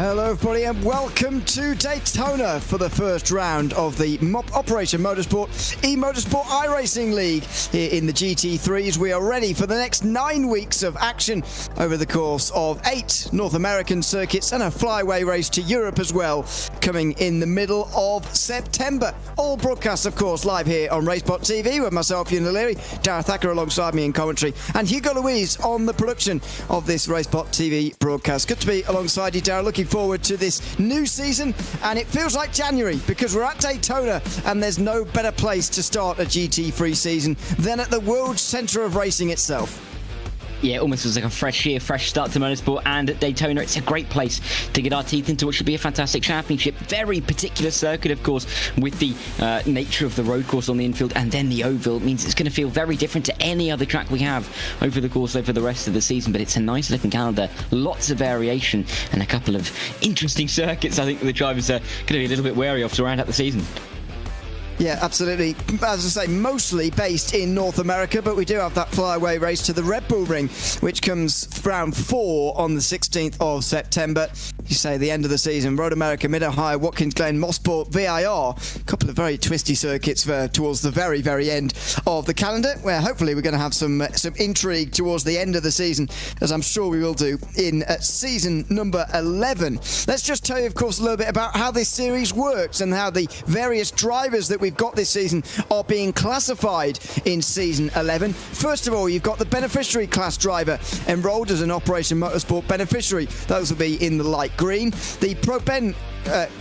Hello everybody and welcome to Daytona for the first round of the Operation Motorsport eMotorsport iRacing League here in the GT3s. We are ready for the next 9 weeks of action over the course of 8 North American circuits and a flyaway race to Europe as well, coming in the middle of September. All broadcasts, of course, live here on Racebot TV with myself, Ian O'Leary, Darragh Thacker alongside me in commentary, and Hugo Louise on the production of this Racebot TV broadcast. Good to be alongside you, Darragh. Looking forward to this new season, and it feels like January because we're at Daytona and there's no better place to start a GT3 season than at the world centre of racing itself. Yeah, it almost was like a fresh year, fresh start to motorsport, and at Daytona it's a great place to get our teeth into what should be a fantastic championship. Very particular circuit, of course, with the nature of the road course on the infield and then the oval. It means it's going to feel very different to any other track we have over the course over the rest of the season, but it's a nice looking calendar, lots of variation and a couple of interesting circuits I think the drivers are going to be a little bit wary of to round out the season. Yeah, absolutely. As I say, mostly based in North America, but we do have that flyaway race to the Red Bull Ring, which comes round 4 on the 16th of September. You say the end of the season. Road America, Mid-Ohio, Watkins Glen, Mosport, VIR. A couple of very twisty circuits towards the very, very end of the calendar, where hopefully we're going to have some intrigue towards the end of the season, as I'm sure we will do in season number 11. Let's just tell you, of course, a little bit about how this series works and how the various drivers that we've got this season are being classified in season 11. First of all, you've got the beneficiary class driver enrolled as an Operation Motorsport beneficiary. Those will be in the light green. The Pro Ben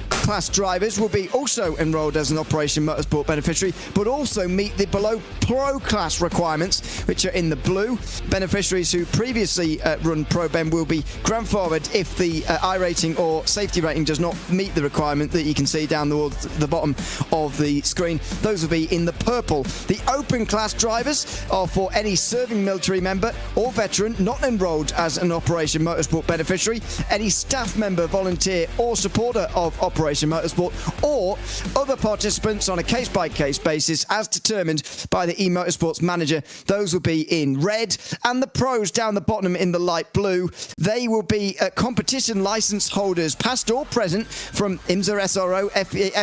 class drivers will be also enrolled as an Operation Motorsport beneficiary, but also meet the below Pro class requirements, which are in the blue. Beneficiaries who previously run Pro Ben will be grandfathered if the iRating or safety rating does not meet the requirement that you can see down towards the bottom of the screen. Those will be in the purple. The open class drivers are for any serving military member or veteran not enrolled as an Operation Motorsport beneficiary, any staff member, volunteer or supporter of Operation Motorsport, or other participants on a case-by-case basis as determined by the eMotorsports manager. Those will be in red, and the pros down the bottom in the light blue. They will be competition license holders, past or present, from IMSA, SRO,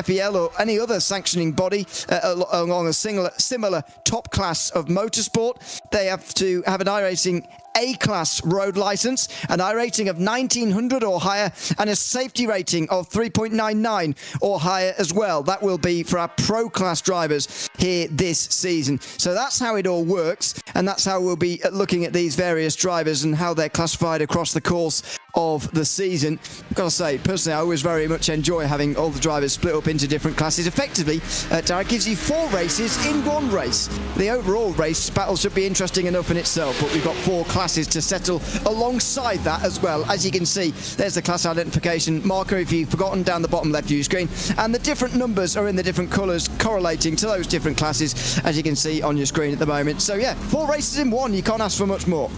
FEL or any other sanctioning body along a similar top class of motorsport. They have to have an iRacing A-class road license, an iRating of 1900 or higher, and a safety rating of 3.99 or higher as well. That will be for our pro class drivers here this season. So that's how it all works, and that's how we'll be looking at these various drivers and how they're classified across the course of the season. I've got to say, personally, I always very much enjoy having all the drivers split up into different classes. Effectively, Darragh, gives you 4 races in one race. The overall race battle should be interesting enough in itself, but we've got 4 classes to settle alongside that as well. As you can see, there's the class identification marker if you've forgotten, down the bottom left of your screen, and the different numbers are in the different colours correlating to those different classes, as you can see on your screen at the moment. So yeah, 4 races in one. You can't ask for much more.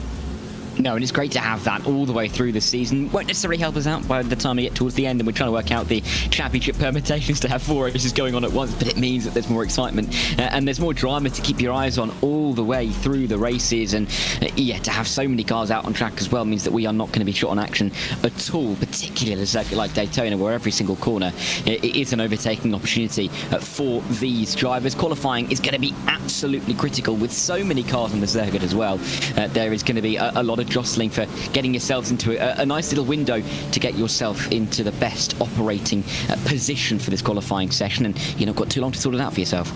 No, and it's great to have that all the way through the season. Won't necessarily help us out by the time we get towards the end and we're trying to work out the championship permutations to have 4 races going on at once, but it means that there's more excitement and there's more drama to keep your eyes on all the way through the races. And yeah, to have so many cars out on track as well means that we are not going to be short on action at all, particularly at a circuit like Daytona, where every single corner it is an overtaking opportunity for these drivers. Qualifying is going to be absolutely critical with so many cars on the circuit as well. There is going to be a lot of jostling for getting yourselves into a nice little window to get yourself into the best operating position for this qualifying session, and you've not got too long to sort it out for yourself.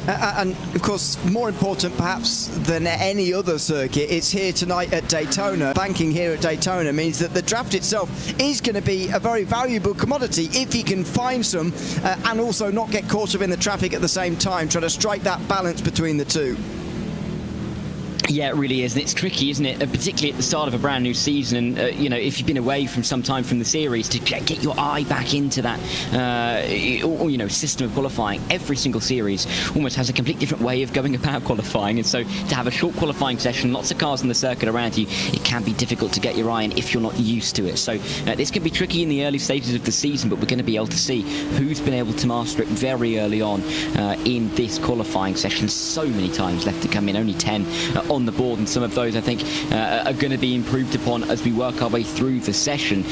And of course, more important perhaps than any other circuit, it's here tonight at Daytona. Banking here at Daytona means that the draft itself is going to be a very valuable commodity if you can find some and also not get caught up in the traffic at the same time, try to strike that balance between the two. Yeah, it really is, and it's tricky, isn't it? Particularly at the start of a brand new season, and you know, if you've been away from some time from the series, to get your eye back into that, system of qualifying. Every single series almost has a completely different way of going about qualifying, and so to have a short qualifying session, lots of cars on the circuit around you, it can be difficult to get your eye in if you're not used to it. So this can be tricky in the early stages of the season, but we're going to be able to see who's been able to master it very early on in this qualifying session. So many times left to come in, only 10 on the board, and some of those I think are going to be improved upon as we work our way through the session.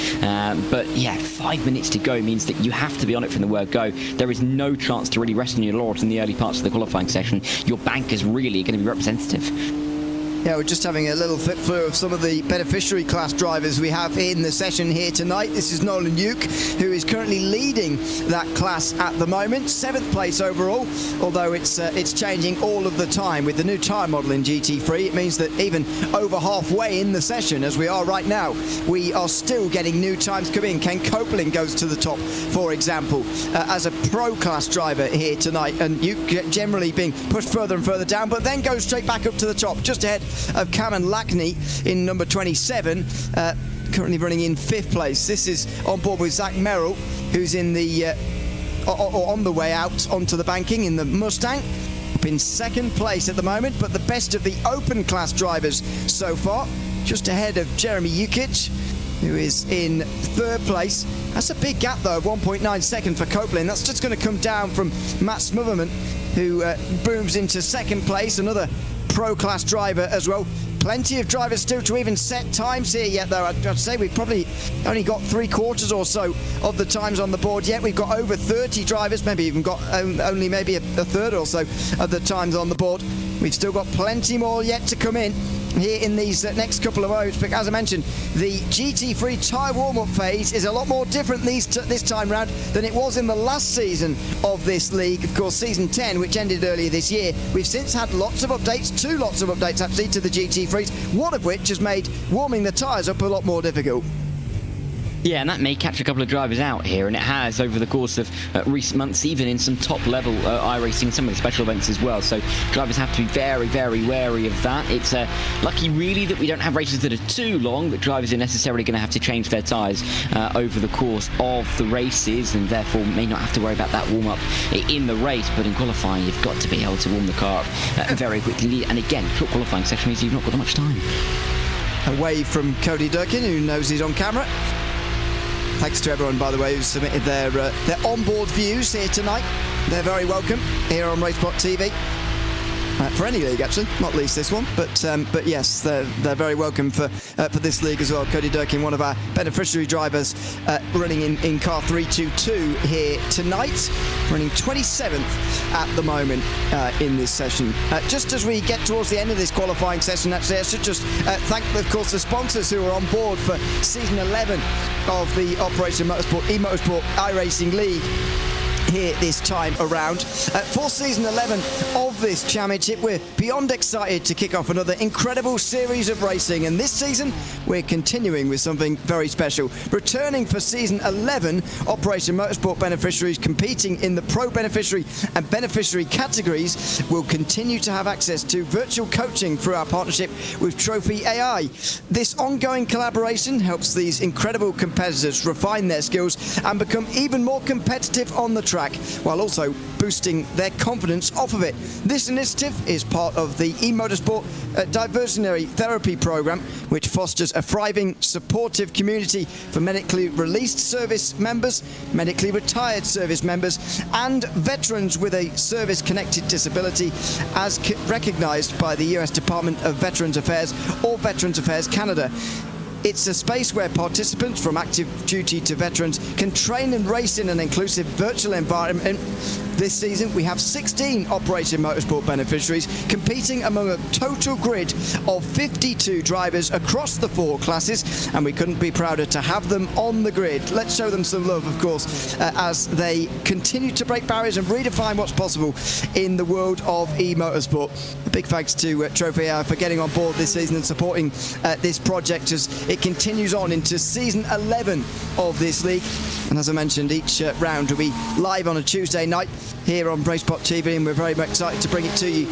But yeah, 5 minutes to go means that you have to be on it from the word go. There is no chance to really rest on your laurels in the early parts of the qualifying session. Your bank is really going to be representative. Yeah, we're just having a little flip through of some of the beneficiary class drivers we have in the session here tonight. This is Nolan Uke, who is currently leading that class at the moment. 7th place overall, although it's changing all of the time. With the new tyre model in GT3, it means that even over halfway in the session, as we are right now, we are still getting new times come in. Ken Copeland goes to the top, for example, as a pro class driver here tonight. And Uke generally being pushed further and further down, but then goes straight back up to the top, just ahead of Cameron Lackney in number 27, currently running in 5th place. This is on board with Zach Merrill, who's in the on the way out onto the banking in the Mustang, up in 2nd place at the moment, but the best of the open class drivers so far, just ahead of Jeremy Jukic, who is in 3rd place. That's a big gap though, of 1.9 seconds for Copeland. That's just going to come down from Matt Smotherman, who booms into 2nd place, another pro class driver as well. Plenty of drivers still to even set times here yet, though. I'd say we've probably only got 3/4 or so of the times on the board yet. We've got over 30 drivers, maybe even got only maybe a third or so of the times on the board. We've still got plenty more yet to come in here in these next couple of moments. But as I mentioned, the GT3 tyre warm-up phase is a lot more different this time round than it was in the last season of this league. Of course, season 10, which ended earlier this year, we've since had lots of updates, 2 lots of updates actually to the GT3s, one of which has made warming the tyres up a lot more difficult. Yeah, and that may catch a couple of drivers out here, and it has over the course of recent months, even in some top-level iRacing, some of the special events as well. So drivers have to be very, very wary of that. It's lucky, really, that we don't have races that are too long, that drivers are necessarily going to have to change their tyres over the course of the races, and therefore may not have to worry about that warm-up in the race. But in qualifying, you've got to be able to warm the car up very quickly. And again, short qualifying session means you've not got that much time. A wave from Cody Durkin, who knows he's on camera. Thanks to everyone, by the way, who submitted their onboard views here tonight. They're very welcome here on Racesport TV. For any league, actually, not least this one, but yes, they're very welcome for this league as well. Cody Durkin, one of our beneficiary drivers, running in car 322 here tonight, running 27th at the moment in this session. Just as we get towards the end of this qualifying session, actually, I should just thank, of course, the sponsors who are on board for season 11 of the Operation Motorsport eMotorsport iRacing League here this time around. For season 11 of this championship, we're beyond excited to kick off another incredible series of racing, and this season we're continuing with something very special. Returning for season 11, Operation Motorsport beneficiaries competing in the pro beneficiary and beneficiary categories will continue to have access to virtual coaching through our partnership with Trophy AI. This ongoing collaboration helps these incredible competitors refine their skills and become even more competitive on the track, while also boosting their confidence off of it. This initiative is part of the eMotorsport diversionary therapy program, which fosters a thriving, supportive community for medically released service members, medically retired service members, and veterans with a service-connected disability, as recognised by the US Department of Veterans Affairs or Veterans Affairs Canada. It's a space where participants from active duty to veterans can train and race in an inclusive virtual environment. This season, we have 16 Operation Motorsport beneficiaries competing among a total grid of 52 drivers across the 4 classes, and we couldn't be prouder to have them on the grid. Let's show them some love, of course, as they continue to break barriers and redefine what's possible in the world of eMotorsport. A big thanks to Trophy AI for getting on board this season and supporting this project as it continues on into season 11 of this league. And as I mentioned, each round will be live on a Tuesday night here on Racesport TV, and we're very much excited to bring it to you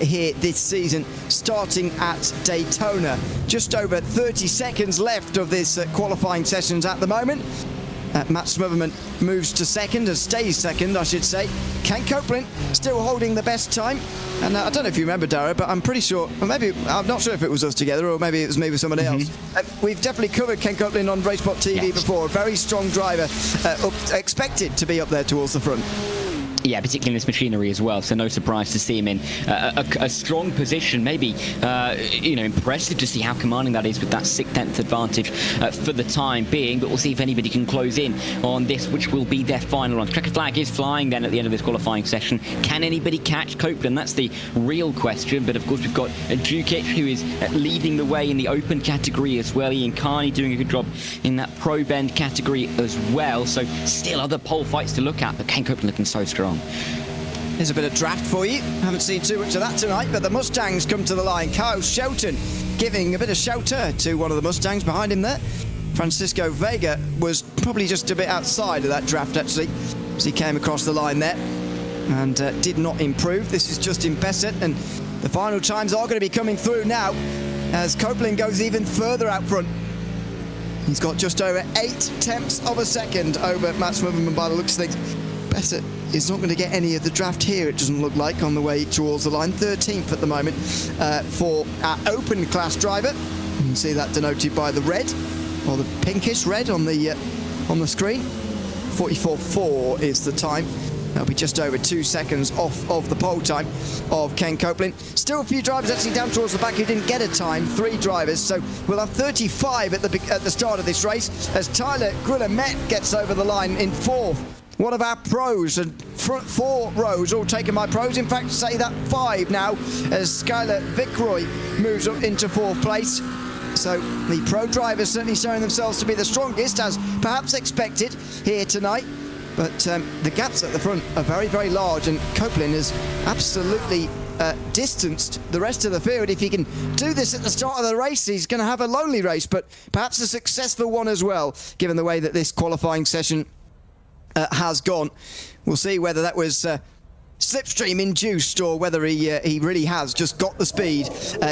here this season, starting at Daytona. Just over 30 seconds left of this qualifying sessions at the moment. Matt Smotherman moves to second, and stays second, I should say. Ken Copeland still holding the best time. And I don't know if you remember, Dara, but I'm pretty sure, or maybe, I'm not sure if it was us together, or maybe it was me with somebody else. We've definitely covered Ken Copeland on Racesport TV before. A very strong driver, expected to be up there towards the front. Yeah, particularly in this machinery as well, so no surprise to see him in a strong position. Maybe, impressive to see how commanding that is with that 6/10 advantage for the time being, but we'll see if anybody can close in on this, which will be their final run. Checkered flag is flying then at the end of this qualifying session. Can anybody catch Copeland? That's the real question, but of course we've got Dukic, who is leading the way in the open category as well. Ian Carney doing a good job in that pro bend category as well, so still other pole fights to look at, but Ken Copeland looking so strong. Here's a bit of draft for you. Haven't seen too much of that tonight, but the Mustangs come to the line. Kyle Shelton giving a bit of shelter to one of the Mustangs behind him there. Francisco Vega was probably just a bit outside of that draft, actually, as he came across the line there and did not improve. This is Justin Bessett, and the final times are going to be coming through now as Copeland goes even further out front. He's got just over 0.8 of a second over Mats Wimmerman by the looks of things. Bessett is not going to get any of the draft here, it doesn't look like, on the way towards the line. 13th at the moment for our open class driver. You can see that denoted by the red, or the pinkish red on the screen. 44.4 is the time. That'll be just over 2 seconds off of the pole time of Ken Copeland. Still a few drivers actually down towards the back who didn't get a time, 3 drivers, so we'll have 35 at the start of this race as Tyler Grunemet gets over the line in 4th. One of our pros, and front 4 rows all taken by pros. In fact, say that 5 now as Skylar Vickroy moves up into 4th place. So the pro drivers certainly showing themselves to be the strongest, as perhaps expected here tonight. But the gaps at the front are very, very large, and Copeland has absolutely distanced the rest of the field. If he can do this at the start of the race, he's going to have a lonely race, but perhaps a successful one as well, given the way that this qualifying session has gone. We'll see whether that was slipstream induced or whether he really has just got the speed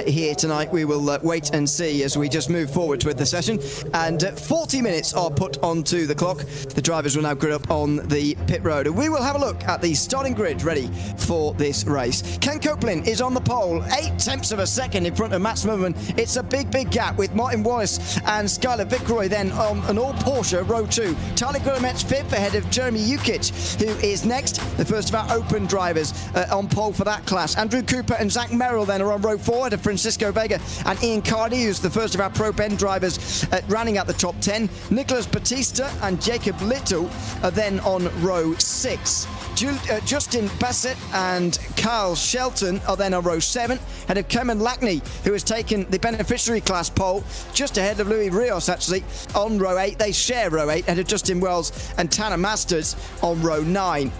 here tonight. We will wait and see as we just move forward with the session, and 40 minutes are put onto the clock. The drivers will now grid up on the pit road, and we will have a look at the starting grid ready for this race. Ken Copeland is on the pole, 0.8 of a second in front of Mats Wimmerman. It's a big gap with Martin Wallace and Skylar Vickroy then on an all Porsche row 2. Tyler Grunemet's 5th ahead of Jeremy Jukic, who is next, the first of our open drivers on pole for that class. Andrew Cooper and Zach Merrill then are on row 4 ahead of Francisco Vega and Ian Carney, who's the first of our pro bend drivers running at the top 10. Nicholas Batista and Jacob Little are then on row 6. Justin Bassett and Kyle Shelton are then on row 7 ahead of Cameron Lackney, who has taken the beneficiary class pole just ahead of Louis Rios actually on row 8. They share row 8 ahead of Justin Wells and Tanner Masters on row 9.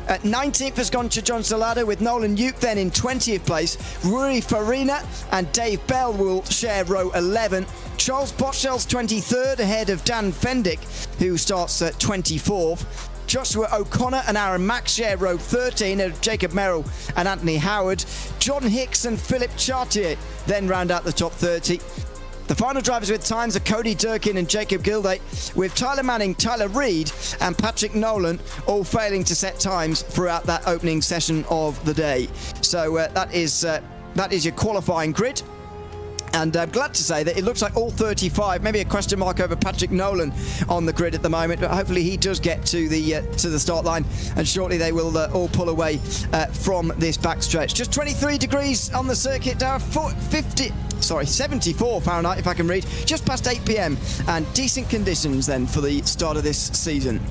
At 19th has gone to John Salado, with Nolan Uke then in 20th place. Rui Farina and Dave Bell will share row 11. Charles Botshell's 23rd ahead of Dan Fendick, who starts at 24th. Joshua O'Connor and Aaron Mack share row 13 of Jacob Merrill and Anthony Howard. John Hicks and Philip Chartier then round out the top 30. The final drivers with times are Cody Durkin and Jacob Gilday, with Tyler Manning, Tyler Reed and Patrick Nolan all failing to set times throughout that opening session of the day. So that is your qualifying grid. And I'm glad to say that it looks like all 35, maybe a question mark over Patrick Nolan on the grid at the moment, but hopefully he does get to the start line, and shortly they will all pull away from this backstretch. Just 23 degrees on the circuit, down 74 Fahrenheit if I can read, just past 8 p.m, and decent conditions then for the start of this season.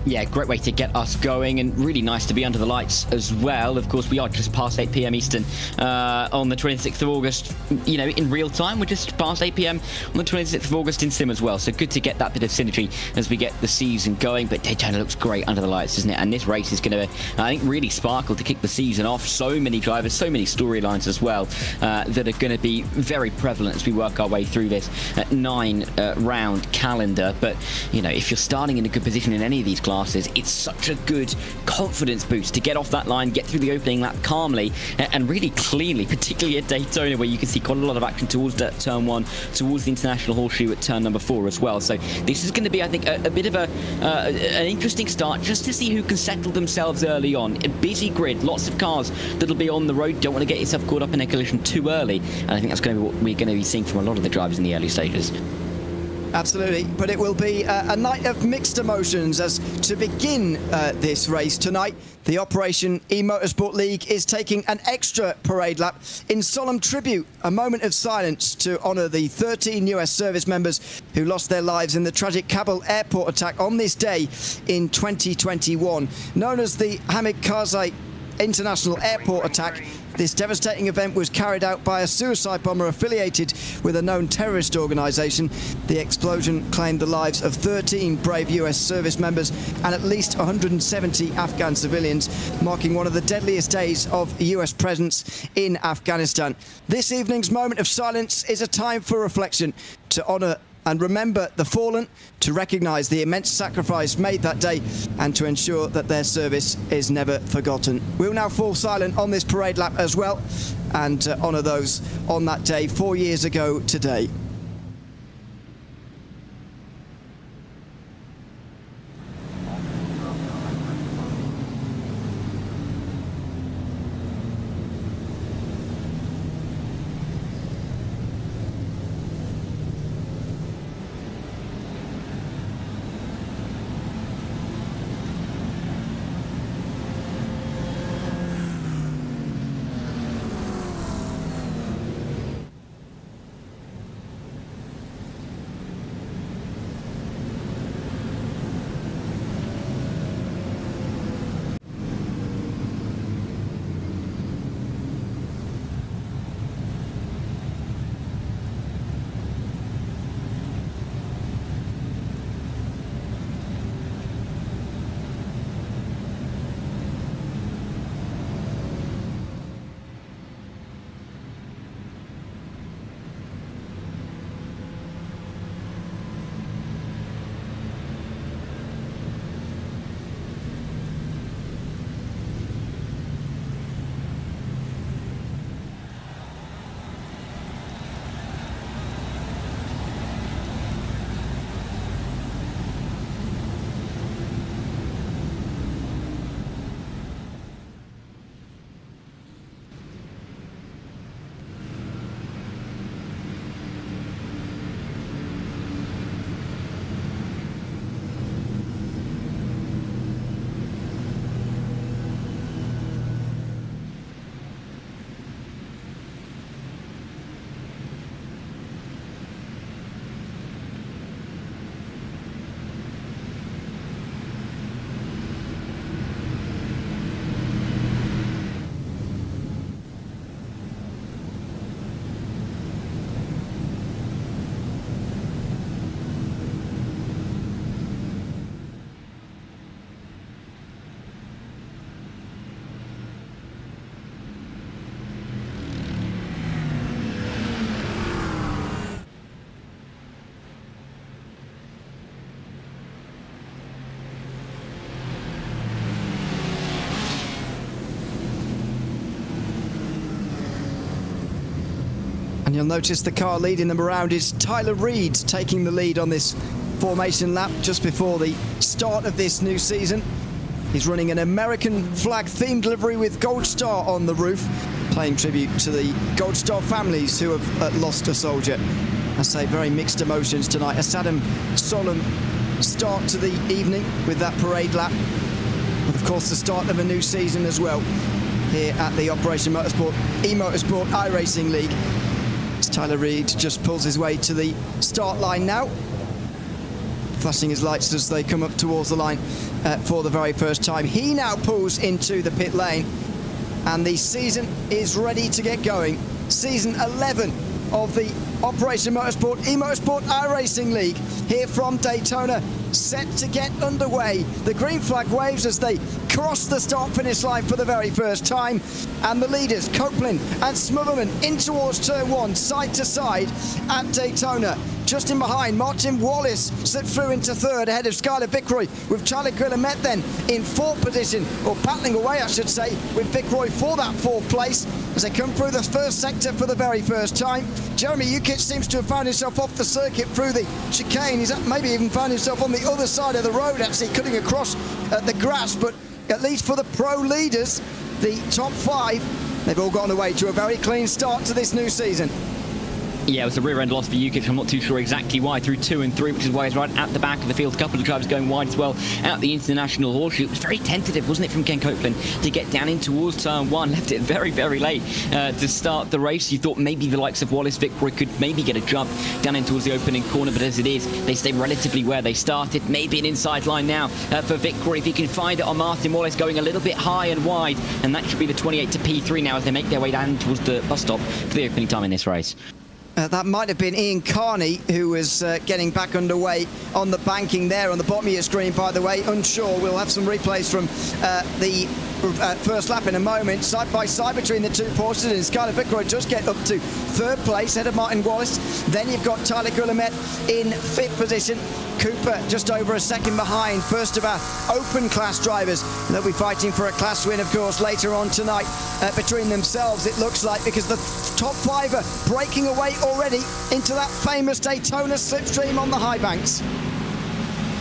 Yeah, great way to get us going, and really nice to be under the lights as well. Of course, we are just past 8 p.m. Eastern on the 26th of August. You know, in real time, we're just past 8 p.m. on the 26th of August in sim as well. So good to get that bit of synergy as we get the season going. But Daytona looks great under the lights, doesn't it? And this race is going to, I think, really sparkle to kick the season off. So many drivers, so many storylines as well that are going to be very prevalent as we work our way through this 9-round calendar. But, you know, if you're starting in a good position in any of these classes, it's such a good confidence boost to get off that line, get through the opening lap calmly and really cleanly, particularly at Daytona, where you can see quite a lot of action towards turn 1, towards the international horseshoe at turn number 4 as well. So this is going to be, I think, a bit of an interesting start, just to see who can settle themselves early on. A busy grid, lots of cars that'll be on the road. Don't want to get yourself caught up in a collision too early, and I think that's going to be what we're going to be seeing from a lot of the drivers in the early stages. Absolutely, but it will be a night of mixed emotions as to begin this race tonight. The Operation eMotorsport League is taking an extra parade lap in solemn tribute, a moment of silence to honour the 13 US service members who lost their lives in the tragic Kabul airport attack on this day in 2021. Known as the Hamid Karzai International Airport attack, this devastating event was carried out by a suicide bomber affiliated with a known terrorist organisation. The explosion claimed the lives of 13 brave US service members and at least 170 Afghan civilians, marking one of the deadliest days of US presence in Afghanistan. This evening's moment of silence is a time for reflection, to honour and remember the fallen, to recognise the immense sacrifice made that day and to ensure that their service is never forgotten. We'll now fall silent on this parade lap as well and honour those on that day 4 years ago today. And you'll notice the car leading them around is Tyler Reid, taking the lead on this formation lap just before the start of this new season. He's running an American flag themed livery with Gold Star on the roof, paying tribute to the Gold Star families who have lost a soldier. I say very mixed emotions tonight. A solemn start to the evening with that parade lap. But of course the start of a new season as well here at the Operation eMotorsport iRacing League. As Tyler Reid just pulls his way to the start line now, flashing his lights as they come up towards the line for the very first time. He now pulls into the pit lane and the season is ready to get going. Season 11 of the Operation eMotorsport iRacing League here from Daytona, set to get underway. The green flag waves as they cross the start-finish line for the very first time, and the leaders, Copeland and Smotherman, in towards turn one, side to side at Daytona. Just in behind, Martin Wallace slipped through into third ahead of Skylar Vickroy, with Charlie Guillemet then in fourth position, or battling away I should say, with Vickroy for that fourth place as they come through the first sector for the very first time. Jeremy Ukic seems to have found himself off the circuit through the chicane. He's maybe even found himself on the other side of the road, actually cutting across the grass, but at least for the pro leaders, the top five, they've all gotten away to a very clean start to this new season. Yeah, it was a rear-end loss for Jukic. I'm not too sure exactly why. Through 2 and 3, which is why he's right at the back of the field. A couple of drivers going wide as well out the international horseshoe. It was very tentative, wasn't it, from Ken Copeland to get down in towards turn 1. Left it very, very late to start the race. You thought maybe the likes of Wallace Vickery could maybe get a jump down in towards the opening corner, but as it is, they stay relatively where they started. Maybe an inside line now for Vickery if he can find it on Martin Wallace, going a little bit high and wide, and that should be the 28 to P3 now as they make their way down towards the bus stop for the opening time in this race. That might have been Ian Carney who was getting back underway on the banking there on the bottom of your screen, by the way. Unsure. We'll have some replays from the first lap in a moment. Side by side between the two Porsches, and Skylar Vickery just get up to third place ahead of Martin Wallace. Then you've got Tyler Guillemette in fifth position. Cooper just over a second behind. First of our open class drivers. They'll be fighting for a class win, of course, later on tonight between themselves, it looks like, because the top five are breaking away already into that famous Daytona slipstream on the high banks.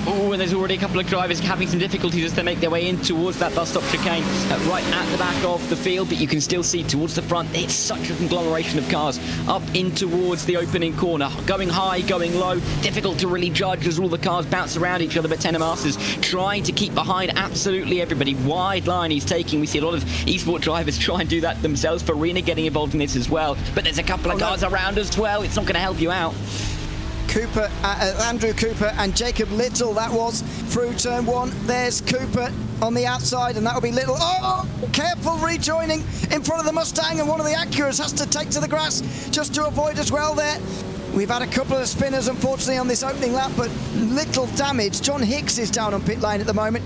Oh, and there's already a couple of drivers having some difficulties as they make their way in towards that bus stop chicane right at the back of the field, but you can still see towards the front it's such a conglomeration of cars up in towards the opening corner, going high, going low, difficult to really judge as all the cars bounce around each other, but Tenor Masters trying to keep behind absolutely everybody. Wide line he's taking. We see a lot of eSport drivers try and do that themselves. Farina getting involved in this as well, but there's a couple of cars around as well. It's not going to help you out. Cooper, Andrew Cooper and Jacob Little, that was through turn 1. There's Cooper on the outside, and that'll be Little. Oh, careful rejoining in front of the Mustang, and one of the Acuras has to take to the grass just to avoid as well there. We've had a couple of spinners, unfortunately, on this opening lap, but little damage. John Hicks is down on pit lane at the moment.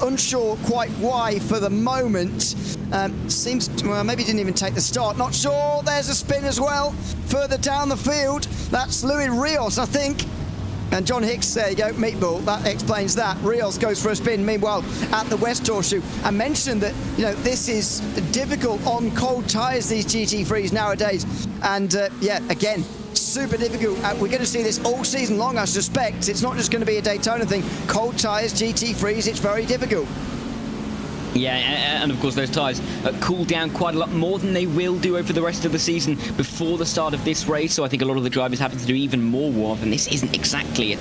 Unsure quite why for the moment. Seems, well, maybe he didn't even take the start. Not sure. There's a spin as well. Further down the field, that's Louis Rios, I think. And John Hicks, there you go, meatball, that explains that. Rios goes for a spin. Meanwhile, at the West Horseshoe, I mentioned that, you know, this is difficult on cold tyres, these GT3s nowadays. And, yeah, again, super difficult. We're going to see this all season long, I suspect. It's not just going to be a Daytona thing. Cold tyres, GT3s, it's very difficult. Yeah, and of course those tyres cool down quite a lot more than they will do over the rest of the season before the start of this race. So I think a lot of the drivers having to do even more warm-up, and this isn't exactly a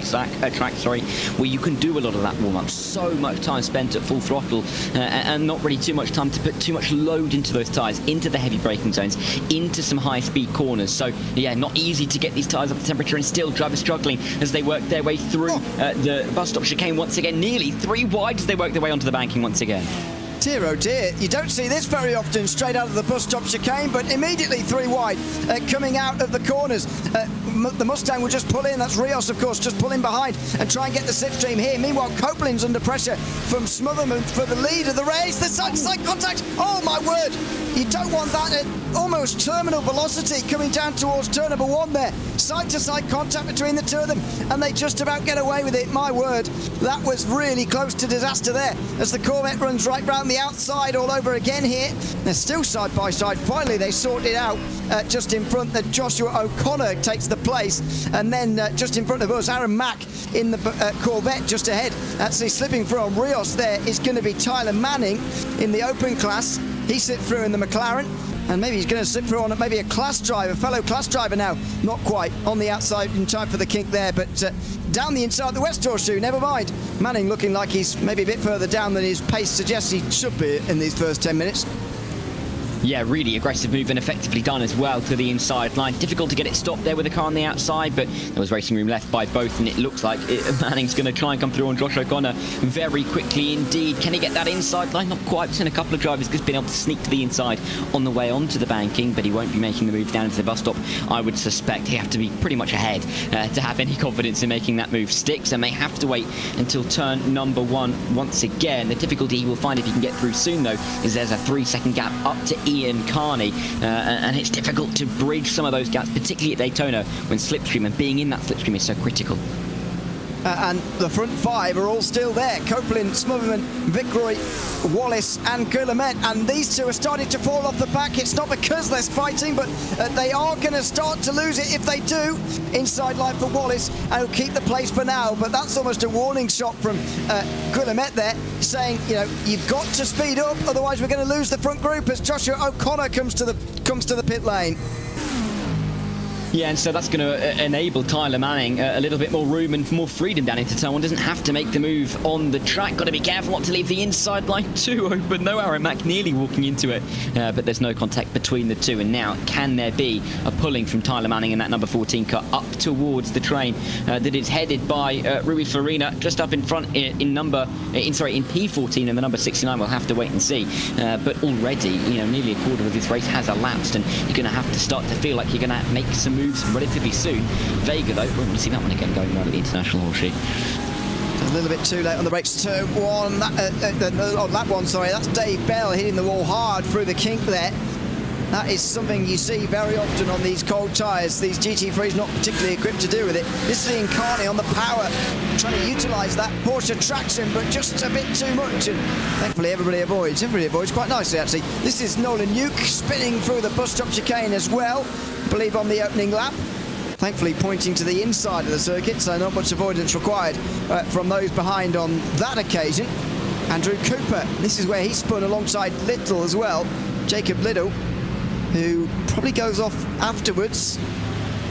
track where you can do a lot of that warm-up. So much time spent at full throttle and not really too much time to put too much load into those tyres, into the heavy braking zones, into some high-speed corners. So yeah, not easy to get these tyres up to temperature, and still drivers struggling as they work their way through the bus stop chicane once again. Nearly 3 wide as they work their way onto the banking once again. Dear, oh dear, you don't see this very often straight out of the bus stop chicane, but immediately 3 wide coming out of the corners. The Mustang will just pull in. That's Rios, of course, just pull in behind and try and get the slipstream here. Meanwhile, Copeland's under pressure from Smotherman for the lead of the race. The side contact, oh my word, you don't want that at almost terminal velocity coming down towards turn number 1 there. Side-to-side contact between the two of them, and they just about get away with it. My word, that was really close to disaster there as the Corvette runs right round the outside all over again here. They're still side by side. Finally, they sort it out just in front. That Joshua O'Connor takes the place, and then just in front of us, Aaron Mack in the Corvette just ahead. Actually slipping through on Rios there is going to be Tyler Manning in the open class. He slipped through in the McLaren, and maybe he's going to slip through on maybe a class driver, fellow class driver now. Not quite on the outside in time for the kink there, but down the inside the West Horseshoe, never mind. Manning looking like he's maybe a bit further down than his pace suggests he should be in these first 10 minutes. Yeah, really aggressive move and effectively done as well to the inside line. Difficult to get it stopped there with the car on the outside, but there was racing room left by both, and it looks like Manning's going to try and come through on Josh O'Connor very quickly indeed. Can he get that inside line? Not quite. We've seen a couple of drivers just been able to sneak to the inside on the way onto the banking, but he won't be making the move down to the bus stop. I would suspect he have to be pretty much ahead to have any confidence in making that move stick, so may have to wait until turn number 1 once again. The difficulty he will find if he can get through soon, though, is there's a 3-second gap up to Ian Carney, and it's difficult to bridge some of those gaps, particularly at Daytona when slipstream, and being in that slipstream is so critical. And the front 5 are all still there. Copeland, Smotherman, Vickery, Wallace and Guillemette. And these two are starting to fall off the back. It's not because they're fighting, but they are going to start to lose it if they do. Inside line for Wallace, and he'll keep the place for now. But that's almost a warning shot from Guillemette there, saying, you know, you've got to speed up, otherwise we're going to lose the front group as Joshua O'Connor comes to the pit lane. Yeah, and so that's going to enable Tyler Manning a little bit more room and more freedom down into turn one. Doesn't have to make the move on the track. Got to be careful not to leave the inside line too open. No, Aaron Mack nearly walking into it, but there's no contact between the two. And now, can there be a pulling from Tyler Manning in that number 14 car up towards the train that is headed by Rui Farina, just up in front in P14, and the number 69. We'll have to wait and see. But already, nearly a quarter of this race has elapsed, and you're going to have to start to feel like you're going to make some moves relatively soon. Vega, though, won't really see that one again going around at the International Horseshoe. A little bit too late on the brakes. Turn one, on lap one, sorry. That's Dave Bell hitting the wall hard through the kink there. That is something you see very often on these cold tyres. These GT3s not particularly equipped to do with it. This is Incarni on the power, trying to utilise that Porsche traction, but just a bit too much. And thankfully, everybody avoids quite nicely, actually. This is Nolan Uke spinning through the bus stop chicane as well, I believe on the opening lap. Thankfully pointing to the inside of the circuit, so not much avoidance required from those behind on that occasion. Andrew Cooper, this is where he spun alongside Little as well. Jacob Little, who probably goes off afterwards.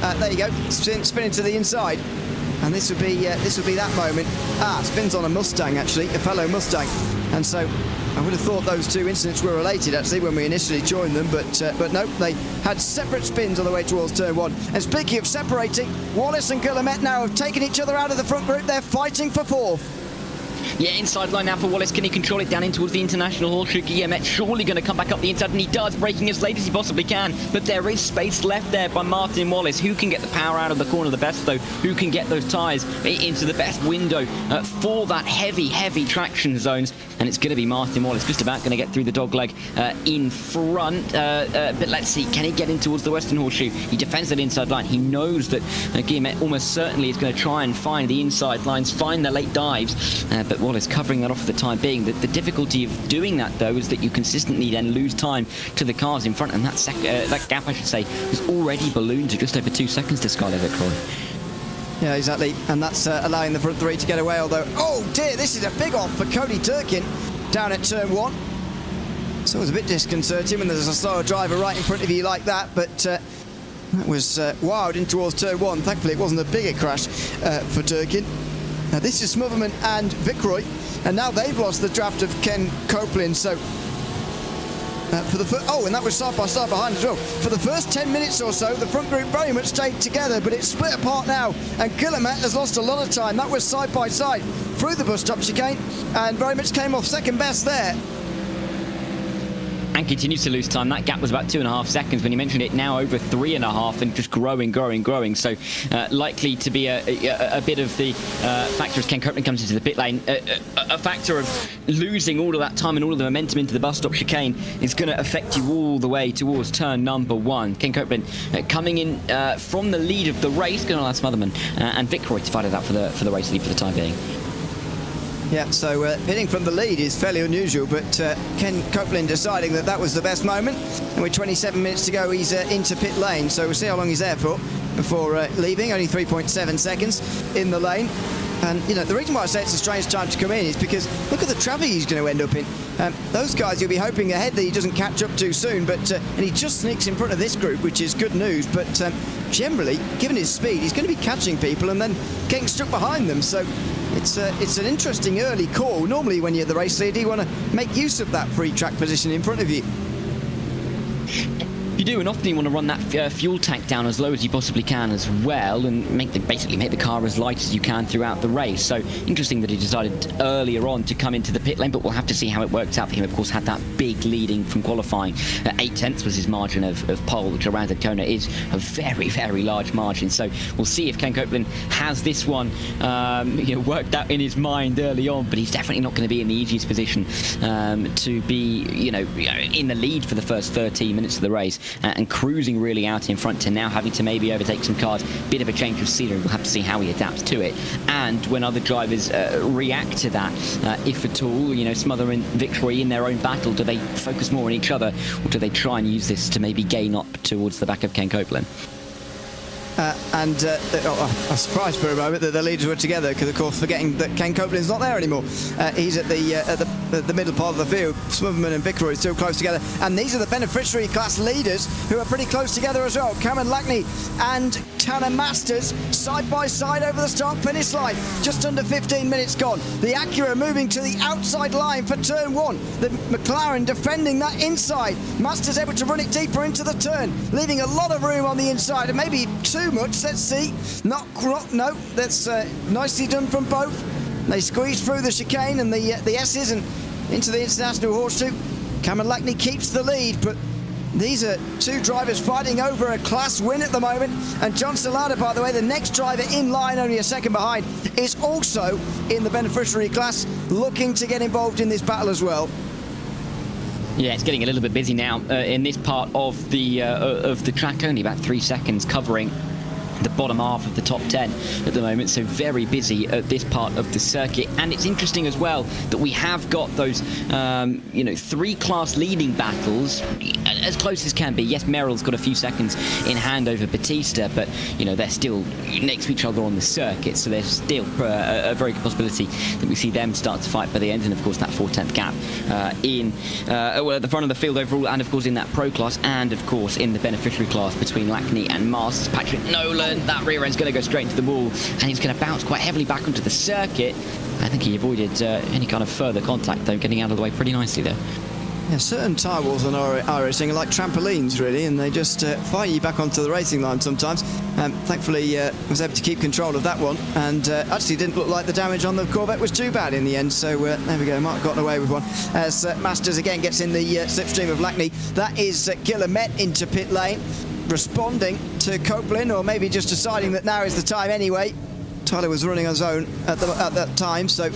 There you go, spinning to the inside. And this would be that moment. Spins on a Mustang, actually, a fellow Mustang. And so I would have thought those two incidents were related, actually, when we initially joined them, but no, they had separate spins on the way towards turn one. And speaking of separating, Wallace and Guillemette now have taken each other out of the front group. They're fighting for fourth. Yeah, inside line now for Wallace. Can he control it down in towards the International Horseshoe? Guillemette surely going to come back up the inside, and he does, braking as late as he possibly can. But there is space left there by Martin Wallace. Who can get the power out of the corner the best, though? Who can get those tyres into the best window for that heavy traction zones? And it's going to be Martin Wallace, just about going to get through the dogleg in front. But let's see, can he get in towards the Western Horseshoe? He defends that inside line. He knows that Guillemette almost certainly is going to try and find the inside lines, find the late dives. But Wallace covering that off for the time being. The difficulty of doing that, though, is that you consistently then lose time to the cars in front, and that gap, I should say, was already ballooned to just over 2 seconds to Skyler Vicroy. Yeah, exactly, and that's allowing the front three to get away, although, oh dear, this is a big off for Cody Durkin down at turn one. So it was a bit disconcerting when there's a slower driver right in front of you like that, but that was wild in towards turn one. Thankfully, it wasn't a bigger crash for Durkin. Now this is Smotherman and Vicroy, and now they've lost the draft of Ken Copeland, so for the and that was side by side behind as well. For the first 10 minutes or so, the front group very much stayed together, but it's split apart now, and Guillemette has lost a lot of time. That was side by side through the bus stop chicane, and very much came off second best there. And continues to lose time. That gap was about 2.5 seconds when you mentioned it, now over 3.5 and just growing. So likely to be a bit of the factor as Ken Copeland comes into the pit lane. A factor of losing all of that time and all of the momentum into the bus stop chicane is going to affect you all the way towards turn number one. Ken Copeland coming in from the lead of the race, going to allow Smotherman and Vicroy to fight it out for the race lead for the time being. Yeah, so hitting from the lead is fairly unusual, but Ken Copeland deciding that was the best moment. And with 27 minutes to go, he's into pit lane, so we'll see how long he's there for before leaving. Only 3.7 seconds in the lane. And, the reason why I say it's a strange time to come in is because look at the traffic he's going to end up in. Those guys, you'll be hoping ahead that he doesn't catch up too soon, but and he just sneaks in front of this group, which is good news. But generally, given his speed, he's going to be catching people and then getting stuck behind them. So it's an interesting early call. Normally, when you're the race leader, you want to make use of that free track position in front of you. You do, and often you want to run that fuel tank down as low as you possibly can as well, and basically make the car as light as you can throughout the race. So interesting that he decided earlier on to come into the pit lane, but we'll have to see how it works out for him. Of course, had that big leading from qualifying. 8/10 was his margin of pole, which around Daytona is a very, very large margin. So we'll see if Ken Copeland has this one worked out in his mind early on, but he's definitely not going to be in the easiest position to be in the lead for the first 13 minutes of the race. And cruising really out in front to now having to maybe overtake some cars. Bit of a change of scenery. We'll have to see how he adapts to it. And when other drivers react to that, if at all, Smother and Vicroy in their own battle, do they focus more on each other, or do they try and use this to maybe gain up towards the back of Ken Copeland? I was surprised for a moment that the leaders were together, because of course forgetting that Ken Copeland's not there anymore. He's at the the middle part of the field. Smotherman and Vickery still close together. And these are the beneficiary class leaders who are pretty close together as well. Cameron Lackney and Tanner Masters side by side over the start-finish line. Just under 15 minutes gone. The Acura moving to the outside line for turn 1. The McLaren defending that inside. Masters able to run it deeper into the turn, leaving a lot of room on the inside, and maybe too much. Let's see. No, that's nicely done from both. They squeeze through the chicane and the S's and into the International Horseshoe. Cameron Lackney keeps the lead, but these are two drivers fighting over a class win at the moment. And John Salada, by the way, the next driver in line, only a second behind, is also in the beneficiary class, looking to get involved in this battle as well. Yeah, it's getting a little bit busy now in this part of the track. Only about 3 seconds covering the bottom half of the top 10 at the moment, so very busy at this part of the circuit. And it's interesting as well that we have got those 3 class leading battles as close as can be. Yes, Merrill's got a few seconds in hand over Batista, but they're still next to each other on the circuit, so there's still a very good possibility that we see them start to fight by the end. And of course that 4/10 gap at the front of the field overall, and of course in that pro class, and of course in the beneficiary class between Lackney and Masters. Patrick Nolan, that rear end's going to go straight into the wall, and he's going to bounce quite heavily back onto the circuit. I think he avoided any kind of further contact, though, getting out of the way pretty nicely there. Yeah, certain tyre walls on iRacing are like trampolines, really, and they just fire you back onto the racing line sometimes. Thankfully, I was able to keep control of that one, and actually didn't look like the damage on the Corvette was too bad in the end, so there we go, Mark gotten away with one. As Masters again gets in the slipstream of Lackney. That is Guillemette into pit lane, responding to Copeland, or maybe just deciding that now is the time anyway. Tyler was running on his own at that time, so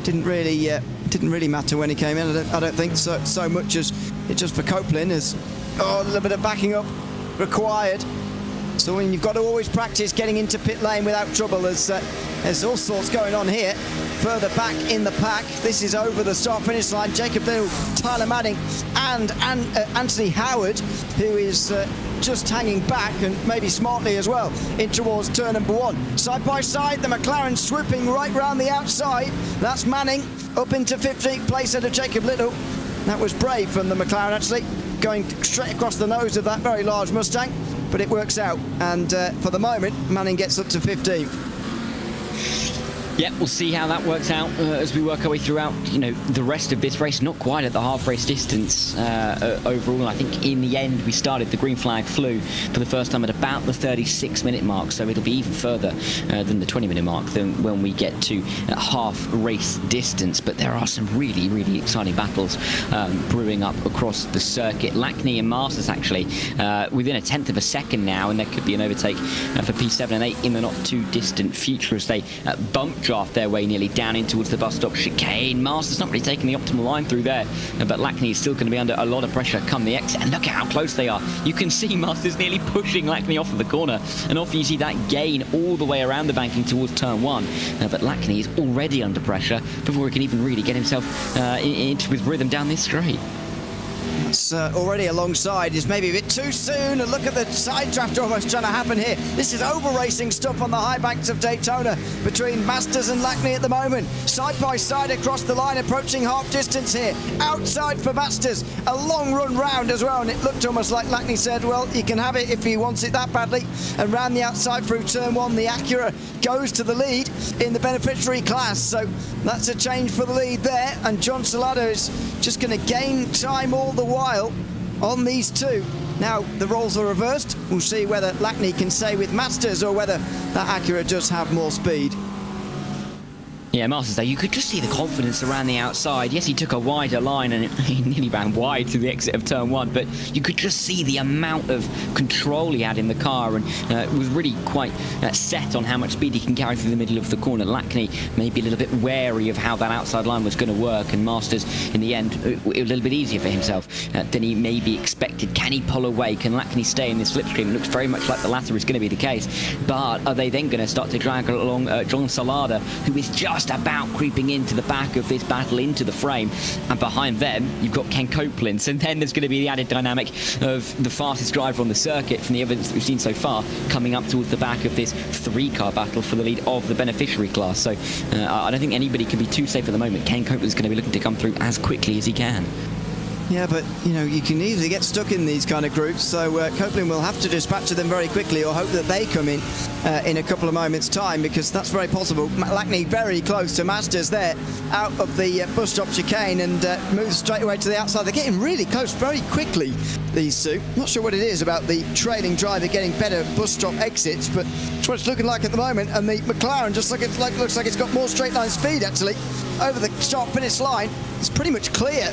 didn't really matter when he came in. I don't think so much as it just for Copeland is a little bit of backing up required. So when you've got to always practice getting into pit lane without trouble. There's all sorts going on here. Further back in the pack, this is over the start-finish line. Jacob Little, Tyler Manning, and Anthony Howard, who is just hanging back, and maybe smartly as well, in towards turn number 1. Side by side, the McLaren swooping right round the outside. That's Manning up into 15th place out of Jacob Little. That was brave from the McLaren, actually, going straight across the nose of that very large Mustang, but it works out. And for the moment, Manning gets up to 15th. Yeah, we'll see how that works out as we work our way throughout, the rest of this race. Not quite at the half race distance overall. I think in the end we started, the green flag flew for the first time at about the 36-minute mark, so it'll be even further than the 20-minute mark than when we get to half race distance. But there are some really, really exciting battles brewing up across the circuit. Lackney and Masters actually within a tenth of a second now, and there could be an overtake for P7 and 8 in the not too distant future as they bump draft their way nearly down in towards the bus stop chicane. Masters not really taking the optimal line through there, but Lackney is still going to be under a lot of pressure come the exit. And look at how close they are. You can see Masters nearly pushing Lackney off of the corner, and often you see that gain all the way around the banking towards turn 1. But Lackney is already under pressure before he can even really get himself into his rhythm down this straight. It's already alongside is maybe a bit too soon. And look at the side draft almost trying to happen here. This is over racing stuff on the high banks of Daytona between Masters and Lackney at the moment. Side by side across the line, approaching half distance here. Outside for Masters, a long run round as well, and it looked almost like Lackney said, well, he can have it if he wants it that badly. And round the outside through turn 1, the Acura goes to the lead in the beneficiary class. So that's a change for the lead there, and John Salado is just going to gain time all the while on these two. Now the roles are reversed. We'll see whether Lackney can stay with Masters or whether that Acura does have more speed. Yeah, Masters there, you could just see the confidence around the outside. Yes, he took a wider line and he nearly ran wide to the exit of turn 1, but you could just see the amount of control he had in the car, and was really quite set on how much speed he can carry through the middle of the corner. Lackney maybe a little bit wary of how that outside line was going to work, and Masters in the end a little bit easier for himself than he maybe expected. Can he pull away? Can Lackney stay in this slipstream? It looks very much like the latter is going to be the case, but are they then going to start to drag along John Salada, who is just just about creeping into the back of this battle, into the frame. And behind them, you've got Ken Copeland. So then there's going to be the added dynamic of the fastest driver on the circuit from the evidence that we've seen so far coming up towards the back of this three-car battle for the lead of the beneficiary class. So I don't think anybody can be too safe at the moment. Ken Copeland's going to be looking to come through as quickly as he can. Yeah, but, you know, you can easily get stuck in these kind of groups, so Copeland will have to dispatch them very quickly or hope that they come in a couple of moments' time, because that's very possible. Lackney very close to Masters there, out of the bus stop chicane, and moves straight away to the outside. They're getting really close very quickly, these two. Not sure what it is about the trailing driver getting better bus stop exits, but that's what it's looking like at the moment, and the McLaren just looks like it's got more straight line speed, actually, over the start-finish line. It's pretty much clear.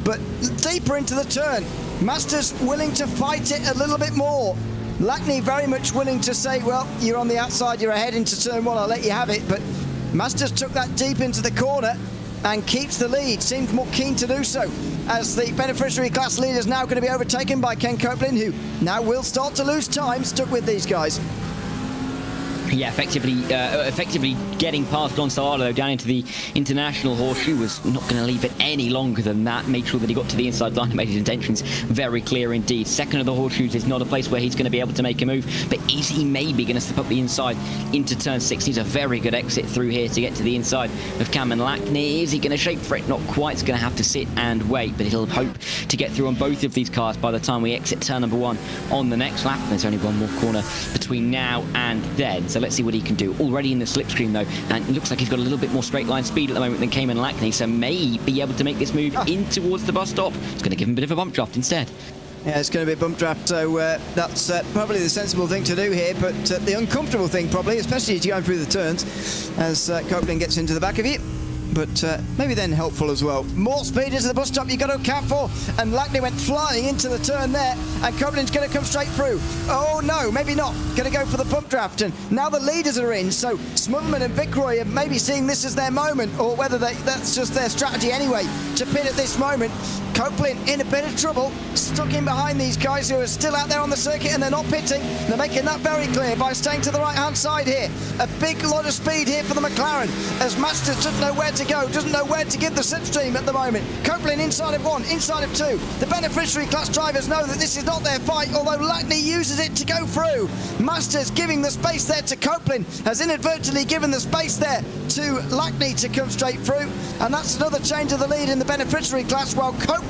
But deeper into the turn, Masters willing to fight it a little bit more. Lackney very much willing to say, well, you're on the outside, you're ahead into turn one, I'll let you have it. But Masters took that deep into the corner and keeps the lead, seems more keen to do so, as the beneficiary class leader is now going to be overtaken by Ken Copeland, who now will start to lose time, stuck with these guys. Yeah, effectively getting past Gonzalo down into the international horseshoe was not going to leave it any longer than that. Made sure that he got to the inside line and made his intentions very clear indeed. Second of the horseshoes is not a place where he's going to be able to make a move, but is he maybe going to step up the inside into turn 6? He's a very good exit through here to get to the inside of Cameron Lackney. Is he going to shape for it? Not quite. He's going to have to sit and wait, but he'll hope to get through on both of these cars by the time we exit turn number 1 on the next lap. There's only one more corner between now and then, so let's see what he can do. Already in the slipstream though, and it looks like he's got a little bit more straight line speed at the moment than Cayman Lackney, so may be able to make this move in towards the bus stop. It's going to give him a bit of a bump draft instead. Yeah, it's going to be a bump draft, so that's probably the sensible thing to do here, but the uncomfortable thing probably, especially as you're going through the turns, as Copeland gets into the back of you. But maybe then helpful as well. More speed into the bus stop you've got to account for, and Lackney went flying into the turn there, and Copeland's going to come straight through. Oh no, maybe not. Going to go for the bump draft, and now the leaders are in, so Smotherman and Vickroy are maybe seeing this as their moment, or whether that's just their strategy anyway, to pit at this moment. Copeland in a bit of trouble, stuck in behind these guys who are still out there on the circuit, and they're not pitting. They're making that very clear by staying to the right-hand side here. A big lot of speed here for the McLaren, as Masters doesn't know where to go, doesn't know where to give the slipstream at the moment. Copeland inside of 1, inside of 2. The beneficiary class drivers know that this is not their fight, although Lackney uses it to go through. Masters giving the space there to Copeland, has inadvertently given the space there to Lackney to come straight through, and that's another change of the lead in the beneficiary class, while Copeland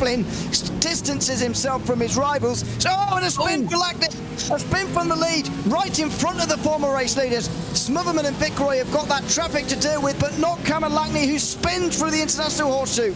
distances himself from his rivals. Oh, and a spin for Lackney, a spin from the lead, right in front of the former race leaders. Smotherman and Vickroy have got that traffic to deal with, but not Cameron Lackney, who spins through the international horseshoe.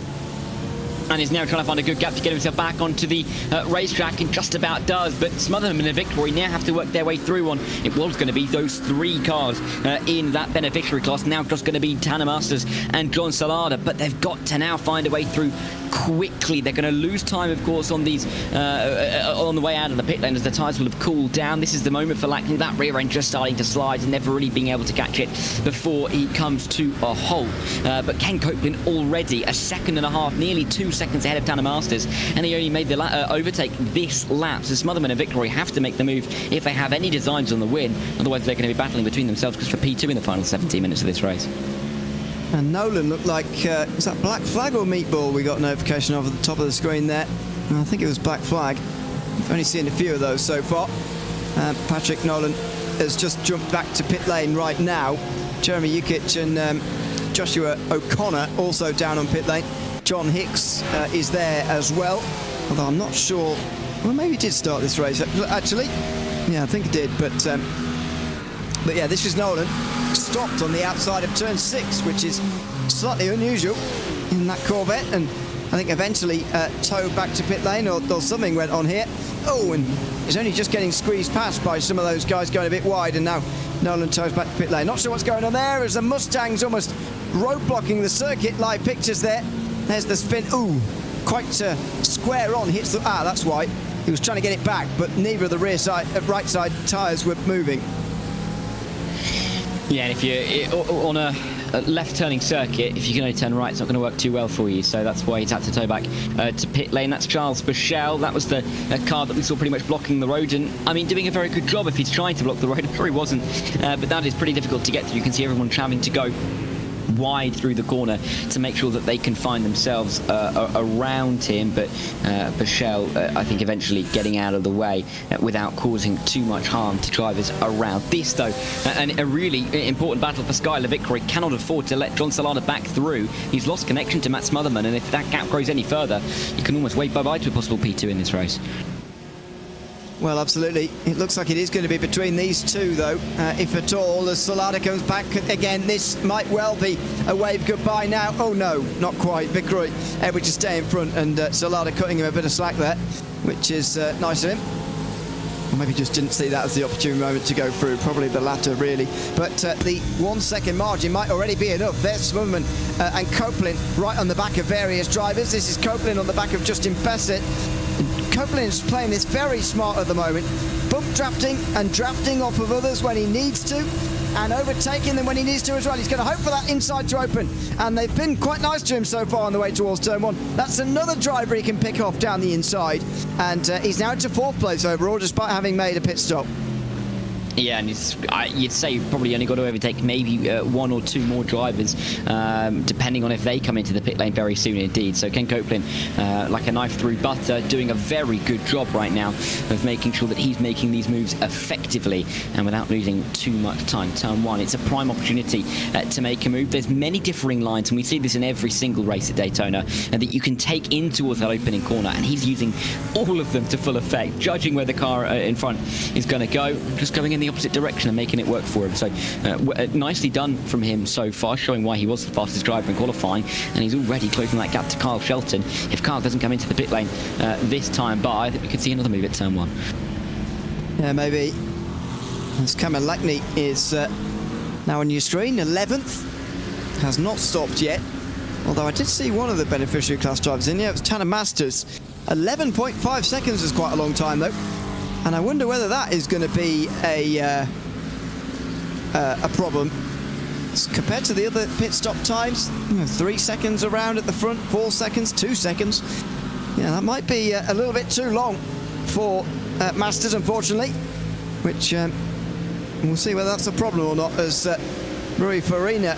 And is now trying to find a good gap to get himself back onto the racetrack, and just about does. But Smotherman and Vickroy now have to work their way through on. It was going to be those 3 cars in that beneficiary class. Now just going to be Tanner Masters and John Salada. But they've got to now find a way through quickly. They're going to lose time, of course, on these on the way out of the pit lane, as the tyres will have cooled down. This is the moment for Lackney. That rear end just starting to slide and never really being able to catch it before he comes to a halt. But Ken Copeland already a second and a half, nearly 2 seconds ahead of Tanner Masters, and he only made the overtake this lap. So Smotherman and Vickroy have to make the move if they have any designs on the win. Otherwise, they're going to be battling between themselves just for P2 in the final 17 minutes of this race. And Nolan looked like, is that black flag or meatball we got notification of at the top of the screen there? I think it was black flag. We've only seen a few of those so far. Patrick Nolan has just jumped back to pit lane right now. Jeremy Yukic and Joshua O'Connor also down on pit lane. John Hicks is there as well, although I'm not sure. Well, maybe he did start this race actually. Yeah, I think he did, but yeah, this is Nolan stopped on the outside of turn 6, which is slightly unusual in that Corvette, and I think eventually towed back to pit lane, or something went on here. Oh, and he's only just getting squeezed past by some of those guys going a bit wide, and now Nolan tows back to pit lane. Not sure what's going on there, as the Mustang's almost roadblocking the circuit. Live pictures there. There's the spin. Ooh, quite square on. Hits the... that's why. He was trying to get it back, but neither of the right side tyres were moving. Yeah, and if you're on a left-turning circuit, if you can only turn right, it's not going to work too well for you. So that's why he's had to tow back to pit lane. That's Charles Bushell. That was the car that we saw pretty much blocking the road. And, I mean, doing a very good job if he's trying to block the road. I'm sure he wasn't. But that is pretty difficult to get through. You can see everyone travelling to go wide through the corner to make sure that they can find themselves around him, but Bichelle, I think, eventually getting out of the way without causing too much harm to drivers around. This, though, and a really important battle for Skylar Vickery. Cannot afford to let John Solana back through. He's lost connection to Matt Smotherman, and if that gap grows any further, you can almost wave bye-bye to a possible P2 in this race. Well, absolutely. It looks like it is going to be between these two, though, if at all. As Solana comes back again, this might well be a wave goodbye now. Oh, no, not quite. Vickery able to stay in front, and Solana cutting him a bit of slack there, which is nice of him. Or maybe just didn't see that as the opportune moment to go through. Probably the latter, really. But the 1 second margin might already be enough. There's Smotherman and Copeland right on the back of various drivers. This is Copeland on the back of Justin Bassett. Copeland is playing this very smart at the moment, bump drafting and drafting off of others when he needs to, and overtaking them when he needs to as well. He's going to hope for that inside to open, and they've been quite nice to him so far on the way towards turn 1. That's another driver he can pick off down the inside, and he's now into 4th place overall, despite having made a pit stop. Yeah, and you'd say probably only got to overtake maybe 1 or 2 more drivers, depending on if they come into the pit lane very soon indeed. So Ken Copeland, like a knife through butter, doing a very good job right now of making sure that he's making these moves effectively and without losing too much time. Turn 1, it's a prime opportunity to make a move. There's many differing lines, and we see this in every single race at Daytona, and that you can take in towards that opening corner, and he's using all of them to full effect, judging where the car in front is going to go, just going in the opposite direction and making it work for him. So nicely done from him so far, showing why he was the fastest driver in qualifying, and he's already closing that gap to Kyle Shelton. If Kyle doesn't come into the pit lane this time by, I think we could see another move at turn 1. Yeah, maybe. As Cameron Lackney is now on your screen, 11th, has not stopped yet, although I did see one of the beneficiary class drivers in. Yeah, it was Tanner Masters. 11.5 seconds is quite a long time, though. And I wonder whether that is going to be a problem. Compared to the other pit stop times, 3 seconds around at the front, 4 seconds, 2 seconds. Yeah, that might be a little bit too long for Masters, unfortunately, which we'll see whether that's a problem or not, as Rui Farina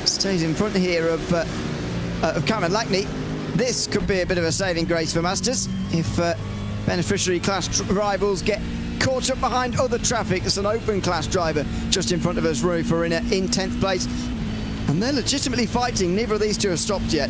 stays in front here of Cameron Lackney. This could be a bit of a saving grace for Masters if beneficiary class rivals get caught up behind other traffic. It's an open class driver just in front of us, Rui Farina, in 10th place, and they're legitimately fighting. Neither of these two have stopped yet.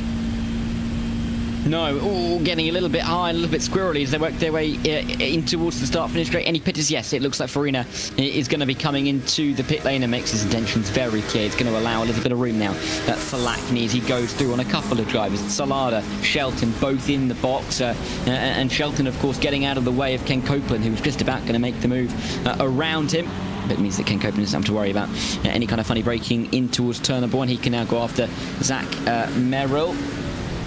No, all getting a little bit high, a little bit squirrely as they work their way in towards the start-finish straight. Any pitters? Yes, it looks like Farina is going to be coming into the pit lane and makes his intentions very clear. It's going to allow a little bit of room now for Lackney as he goes through on a couple of drivers. Solana, Shelton, both in the box, and Shelton, of course, getting out of the way of Ken Copeland, who was just about going to make the move around him. It means that Ken Copeland doesn't have to worry about any kind of funny braking in towards turn number 1. He can now go after Zach Merrill.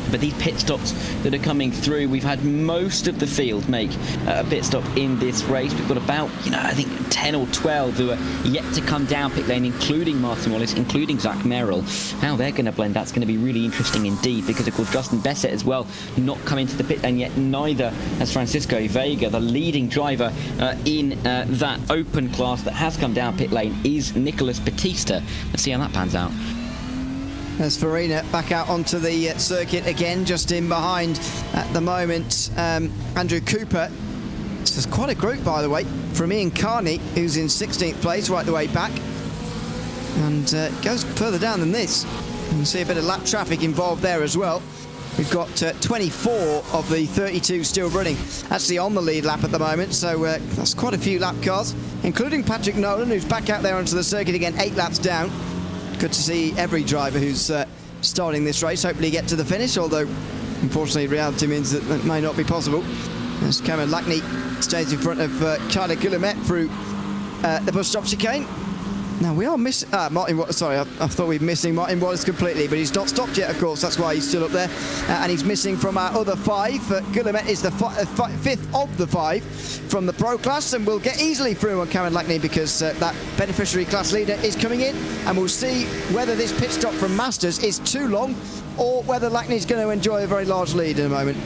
But these pit stops that are coming through, we've had most of the field make a pit stop in this race. We've got about, I think 10 or 12 who are yet to come down pit lane, including Martin Wallace, including Zach Merrill. How they're going to blend, that's going to be really interesting indeed, because of course Justin Bassett as well not coming to the pit lane yet, neither has Francisco Vega. The leading driver in that open class that has come down pit lane is Nicolas Batista. Let's see how that pans out. As Farina back out onto the circuit again, just in behind at the moment, Andrew Cooper. This is quite a group, by the way, from Ian Carney, who's in 16th place right the way back, and goes further down than this. You can see a bit of lap traffic involved there as well. We've got 24 of the 32 still running, actually on the lead lap at the moment, so that's quite a few lap cars, including Patrick Nolan, who's back out there onto the circuit again, 8 laps down. Good to see every driver who's starting this race hopefully get to the finish, although unfortunately reality means that that may not be possible. As Cameron Lackney stays in front of Kyler Guillemette through the bus stop chicane. Now we are missing Martin Wallace. Sorry, I thought we were missing Martin Wallace completely, but he's not stopped yet, of course. That's why he's still up there, and he's missing from our other 5. Guillemette is the 5th of the 5 from the pro class, and we'll get easily through on Cameron Lackney because that beneficiary class leader is coming in, and we'll see whether this pit stop from Masters is too long or whether Lackney's going to enjoy a very large lead in a moment.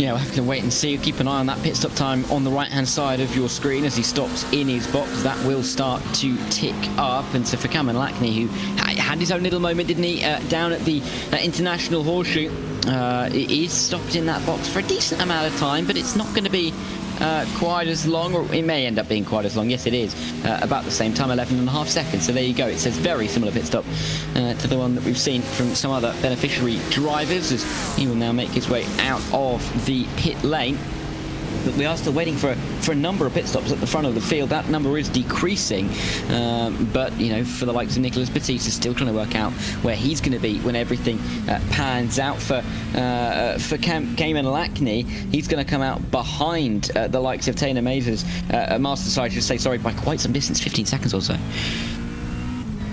Yeah, we'll have to wait and see. Keep an eye on that pit stop time on the right-hand side of your screen as he stops in his box. That will start to tick up. And so for Cameron Lackney, who had his own little moment, didn't he, down at the International Horseshoe, he is stopped in that box for a decent amount of time, but it's not going to be quite as long, or it may end up being quite as long. Yes, it is. About the same time, 11.5 seconds. So there you go. It says very similar pit stop to the one that we've seen from some other beneficiary drivers, as he will now make his way out of the pit lane. But we are still waiting for a number of pit stops at the front of the field. That number is decreasing, but you know, for the likes of Nicholas Batista, still trying to work out where he's going to be when everything pans out. For Cameron Lackney, he's going to come out behind the likes of Taylor Mazes, Master side, I should say, sorry, by quite some distance, 15 seconds or so.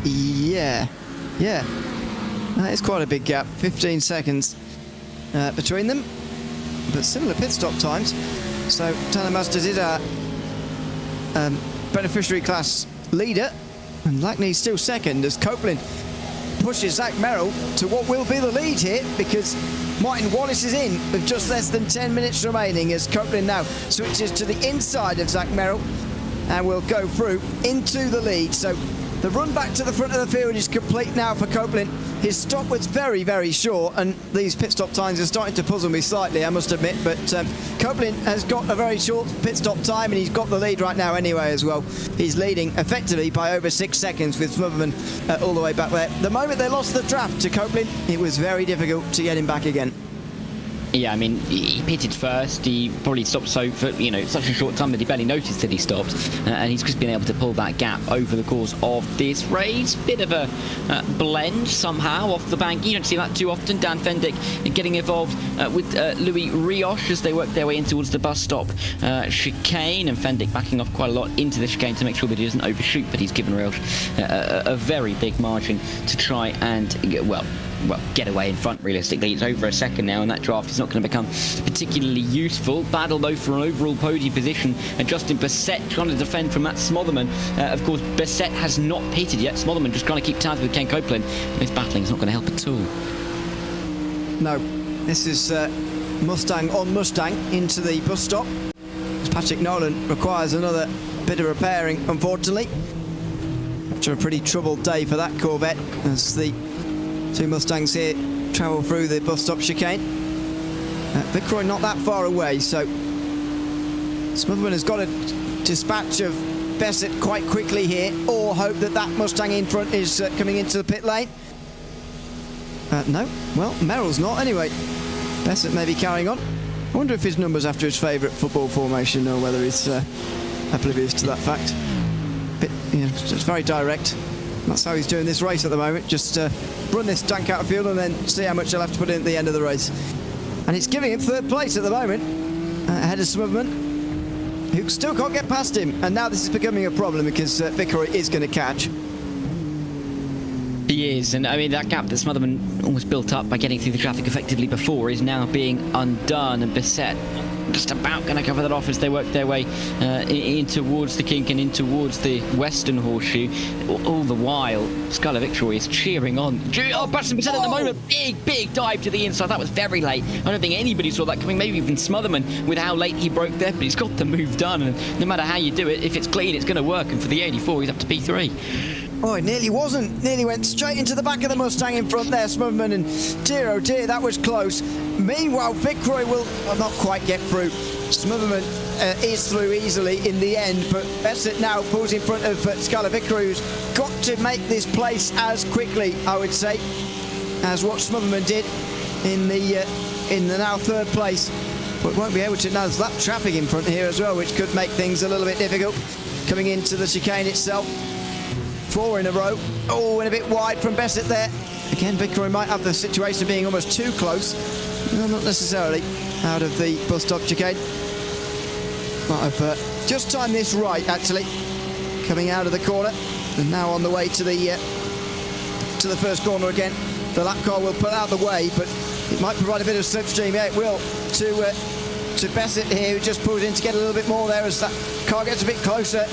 Yeah, that is quite a big gap, 15 seconds between them, but similar pit stop times. So Taylor Masters is our beneficiary class leader, and Lackney's still second as Copeland pushes Zach Merrill to what will be the lead here, because Martin Wallace is in with just less than 10 minutes remaining as Copeland now switches to the inside of Zach Merrill and will go through into the lead. So the run back to the front of the field is complete now for Copeland. His stop was very, very short, and these pit stop times are starting to puzzle me slightly, I must admit, but Copeland has got a very short pit stop time, and he's got the lead right now anyway as well. He's leading effectively by over 6 seconds with Smotherman all the way back there. The moment they lost the draft to Copeland, it was very difficult to get him back again. Yeah, I mean, he pitted first. He probably stopped so for, you know, such a short time that he barely noticed that he stopped, and he's just been able to pull that gap over the course of this race. Bit of a blend somehow off the bank. You don't see that too often. Dan Fendick getting involved with Louis Rioch as they work their way in towards the bus stop chicane, and Fendick backing off quite a lot into the chicane to make sure that he doesn't overshoot, but he's given Rioch a very big margin to try and get away in front. Realistically, it's over a second now, and that draft is not going to become particularly useful. Battle though for an overall podium position, and Justin Bassett trying to defend from Matt Smotherman. Of course, Bassett has not pitted yet. Smotherman just trying to keep tabs with Ken Copeland. This battling is not going to help at all. No, this is Mustang on Mustang into the bus stop. Patrick Nolan requires another bit of repairing, unfortunately, after a pretty troubled day for that Corvette as the two Mustangs here travel through the bus stop chicane. Viceroy not that far away, so Smotherman has got to dispatch of Bassett quite quickly here, or hope that that Mustang in front is coming into the pit lane. No, well, Merrill's not anyway. Bassett may be carrying on. I wonder if his number's after his favourite football formation, or whether he's oblivious to that fact. Bit, you know, it's very direct. That's how he's doing this race at the moment. Just run this tank out of field and then see how much he'll have to put in at the end of the race. And it's giving him third place at the moment, ahead of Smotherman, who still can't get past him. And now this is becoming a problem because Viceroy is going to catch. He is, and I mean, that gap that Smotherman almost built up by getting through the traffic effectively before is now being undone, and Bassett just about going to cover that off as they work their way in towards the kink and in towards the western horseshoe. All the while, Skylar Victory is cheering on. Oh, Bassett at the moment, big dive to the inside. That was very late. I don't think anybody saw that coming, maybe even Smotherman with how late he broke there, but he's got the move done, and no matter how you do it, if it's clean, it's going to work, and for the 84, he's up to P3. Oh, it nearly wasn't. Nearly went straight into the back of the Mustang in front there, Smotherman, and dear oh dear, that was close. Meanwhile, Viceroy will not quite get through. Smotherman is through easily in the end, but Bassett now pulls in front of Skylar Viceroy, who's got to make this place as quickly, I would say, as what Smotherman did in the now third place. But won't be able to. Now there's that traffic in front here as well, which could make things a little bit difficult coming into the chicane itself. 4 in a row. Oh, and a bit wide from Bassett there. Again, Viceroy might have the situation of being almost too close. No, not necessarily. Out of the bus stop chicane. Might have just timed this right, actually. Coming out of the corner, and now on the way to the first corner again. The lap car will pull out the way, but it might provide a bit of slipstream. Yeah, it will. To Bassett here, who just pulled in to get a little bit more there as that car gets a bit closer.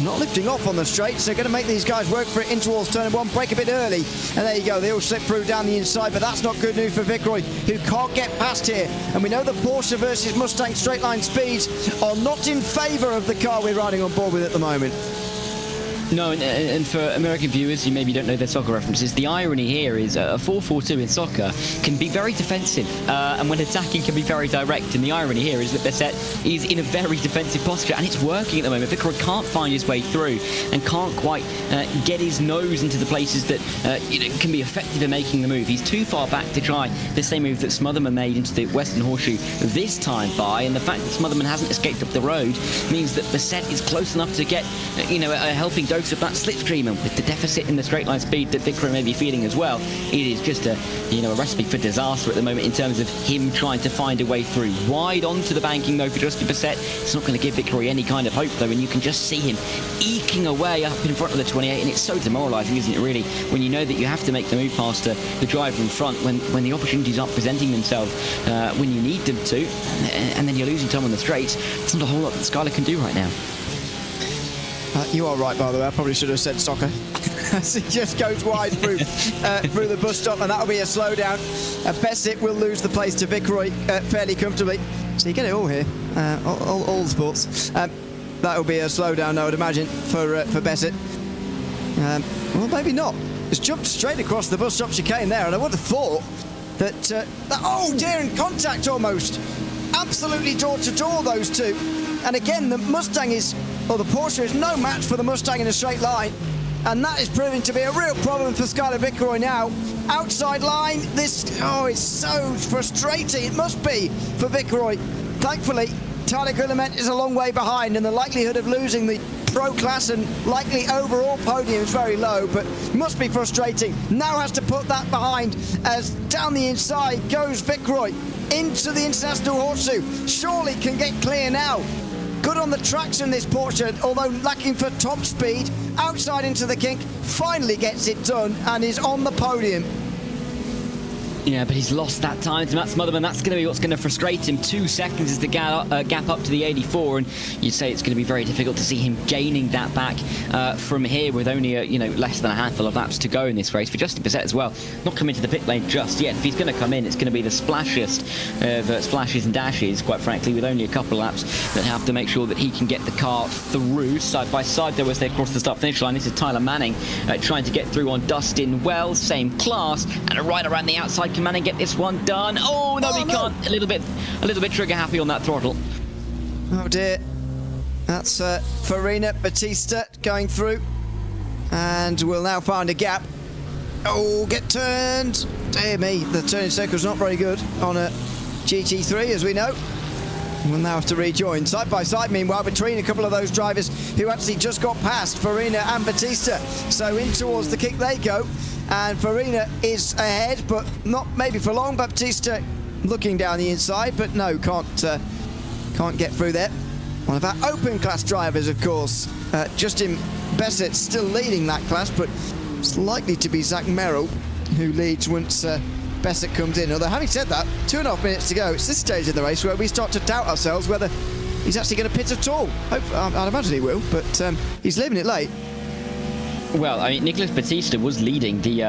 not lifting off on the straight, so going to make these guys work for it in towards turn 1, brake a bit early, and there you go, they all slip through down the inside, but that's not good news for Viceroy, who can't get past here. And we know the Porsche versus Mustang straight line speeds are not in favour of the car we're riding on board with at the moment. No, and for American viewers who maybe don't know their soccer references, the irony here is a 4-4-2 in soccer can be very defensive, and when attacking can be very direct. And the irony here is that Bessette is in a very defensive posture, and it's working at the moment. Viceroy can't find his way through and can't quite get his nose into the places that can be effective in making the move. He's too far back to try the same move that Smotherman made into the Western Horseshoe this time by, and the fact that Smotherman hasn't escaped up the road means that Bessette is close enough to get a helping dose of that slipstream, and with the deficit in the straight line speed that Viceroy may be feeling as well, it is just a recipe for disaster at the moment in terms of him trying to find a way through. Wide onto the banking though for Justin Bessette. It's not going to give Viceroy any kind of hope though, and you can just see him eking away up in front of the 28, and it's so demoralising, isn't it really, when you know that you have to make the move past the driver in front when the opportunities aren't presenting themselves when you need them to, and then you're losing time on the straights. It's not a whole lot that Skyler can do right now. You are right, by the way. I probably should have said soccer. As he just goes wide through the bus stop, and that'll be a slowdown. Bessette will lose the place to Viceroy fairly comfortably. So you get it all here, all the sports. That'll be a slowdown, I would imagine, for Bessette. Well, maybe not. It's jumped straight across the bus stop chicane there, and I would have thought that oh dear, in contact almost. Absolutely door to door, those two. And again, the Porsche is no match for the Mustang in a straight line, and that is proving to be a real problem for Skyler Viceroy now. Outside line, it's so frustrating. It must be for Viceroy. Thankfully, Tyler Guillemette is a long way behind, and the likelihood of losing the Pro Class and likely overall podium is very low, but must be frustrating. Now has to put that behind as down the inside goes Viceroy into the International Horseshoe. Surely can get clear now. Good on the tracks in this Porsche, although lacking for top speed. Outside into the kink, finally gets it done and is on the podium. Yeah, but he's lost that time to Matt Smotherman. That's going to be what's going to frustrate him. 2 seconds is the gap up to the 84, and you'd say it's going to be very difficult to see him gaining that back from here with only less than a handful of laps to go in this race. For Justin Bessette as well, not coming to the pit lane just yet. If he's going to come in, it's going to be the splashiest of splashes and dashes, quite frankly, with only a couple of laps that have to make sure that he can get the car through side by side there as they cross the start-finish line. This is Tyler Manning trying to get through on Dustin Wells, same class, and right around the outside. Can Manning get this one done? Oh no, he can't. A little bit trigger happy on that throttle. Oh dear. That's Farina Batista going through, and we'll now find a gap. Oh, get turned. Dear me, the turning circle's not very good on a GT3, as we know. We'll now have to rejoin side by side, meanwhile, between a couple of those drivers who actually just got past Farina and Batista. So in towards the kick they go, and Farina is ahead, but not maybe for long. Batista looking down the inside, but no, can't get through there. One of our open class drivers, of course. Justin Bessette still leading that class, but it's likely to be Zach Merrill who leads once Bessette comes in. Although, having said that, 2.5 minutes to go. It's this stage in the race where we start to doubt ourselves whether he's actually going to pit at all. I'd imagine he will, but he's leaving it late. Well, I mean, Nicholas Batista was leading the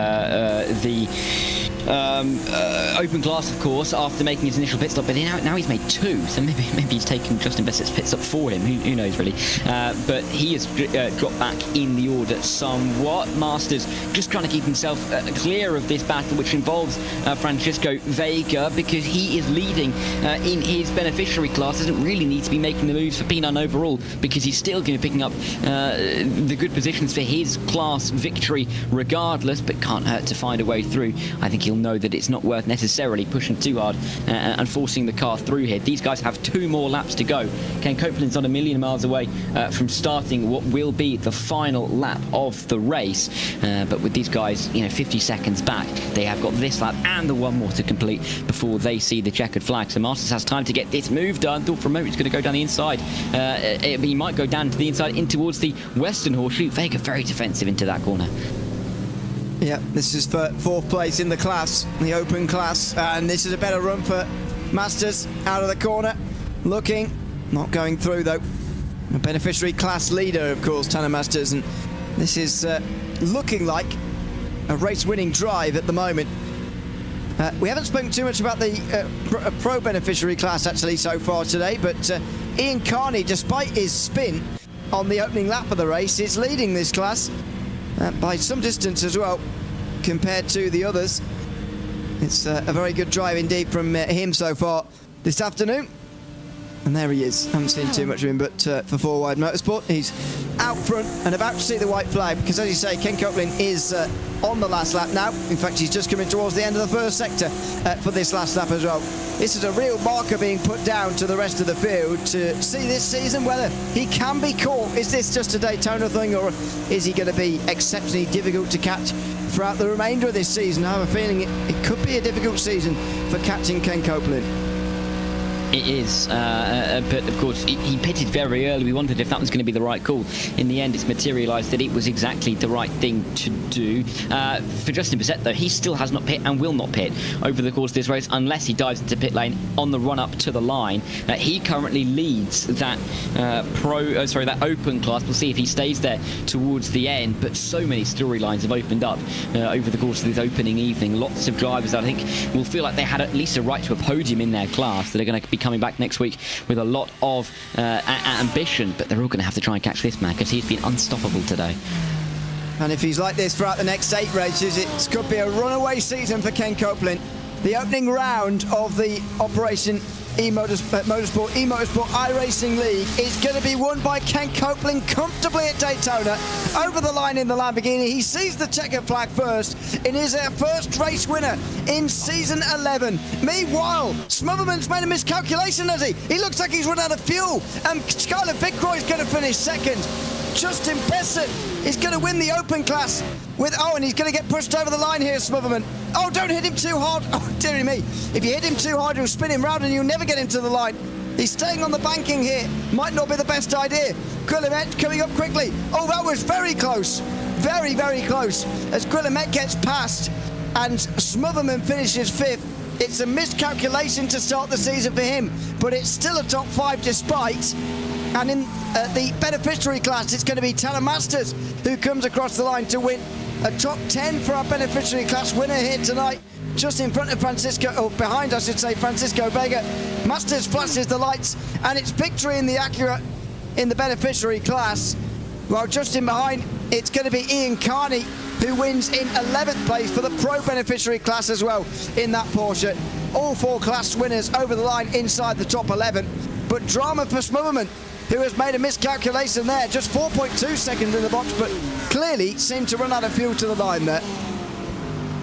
open class, of course, after making his initial pit stop, but now he's made 2, so maybe he's taken Justin Bessett's pit stop for him. Who knows, really? But he has dropped back in the order somewhat. Masters just trying to keep himself clear of this battle, which involves Francisco Vega, because he is leading in his beneficiary class. Doesn't really need to be making the moves for P9 overall, because he's still going to be picking up the good positions for his class victory regardless, but can't hurt to find a way through. I think he'll know that it's not worth necessarily pushing too hard and forcing the car through here. These guys have 2 more laps to go. Ken Copeland's not a million miles away from starting what will be the final lap of the race, but with these guys 50 seconds back, they have got this lap and the one more to complete before they see the checkered flag. So Masters has time to get this move done. Thought for a moment he's going to go down the inside. He might go down to the inside in towards the Western Horseshoe. Vega very defensive into that corner. Yeah, this is for 4th place in the class, the open class, and this is a better run for Masters out of the corner. Looking, not going through though. A beneficiary class leader, of course, Tanner Masters, and this is looking like a race-winning drive at the moment. We haven't spoken too much about the pro beneficiary class actually so far today, but Ian Carney, despite his spin on the opening lap of the race, is leading this class by some distance as well compared to the others. It's a very good drive indeed from him so far this afternoon. And there he is. Haven't seen too much of him, but for 4 Wide Motorsport, he's out front and about to see the white flag, because as you say, Ken Copeland is on the last lap now. In fact, he's just coming towards the end of the first sector for this last lap as well. This is a real marker being put down to the rest of the field to see this season whether he can be caught. Is this just a Daytona thing, or is he going to be exceptionally difficult to catch throughout the remainder of this season? I have a feeling it could be a difficult season for catching Ken Copeland. It is, but of course he pitted very early. We wondered if that was going to be the right call. In the end, it's materialised that it was exactly the right thing to do. For Justin Bissett, though, he still has not pit and will not pit over the course of this race unless he dives into pit lane on the run up to the line. He currently leads that that open class. We'll see if he stays there towards the end. But so many storylines have opened up over the course of this opening evening. Lots of drivers, I think, will feel like they had at least a right to a podium in their class that are going to be coming back next week with a lot of ambition, but they're all going to have to try and catch this man because he's been unstoppable today. And if he's like this throughout the next 8 races, it could be a runaway season for Ken Copeland. The opening round of the Operation eMotorsport iRacing League is going to be won by Ken Copeland comfortably at Daytona, over the line in the Lamborghini. He sees the checkered flag first in his first race winner in season 11. Meanwhile, Smotherman's made a miscalculation, has he? He looks like he's run out of fuel, and Skylar Fitzroy's going to finish second. Justin Bissett is going to win the open class and he's going to get pushed over the line here, Smotherman. Oh, don't hit him too hard. Oh, dearie me. If you hit him too hard, you'll spin him round and you'll never get him to the line. He's staying on the banking here. Might not be the best idea. Quillimet coming up quickly. Oh, that was very close. Very, very close. As Quillimet gets past and Smotherman finishes 5th. It's a miscalculation to start the season for him, but it's still a top 5 despite. And in the beneficiary class, it's going to be Tanner Masters who comes across the line to win a top 10 for our beneficiary class winner here tonight. Just in front of behind, I should say, Francisco Vega. Masters flashes the lights, and it's victory in the Acura in the beneficiary class. While just in behind, it's going to be Ian Carney who wins in 11th place for the pro beneficiary class as well in that Porsche. All 4 class winners over the line inside the top 11. But drama for Smotherman, who has made a miscalculation there, just 4.2 seconds in the box, but clearly seemed to run out of fuel to the line there.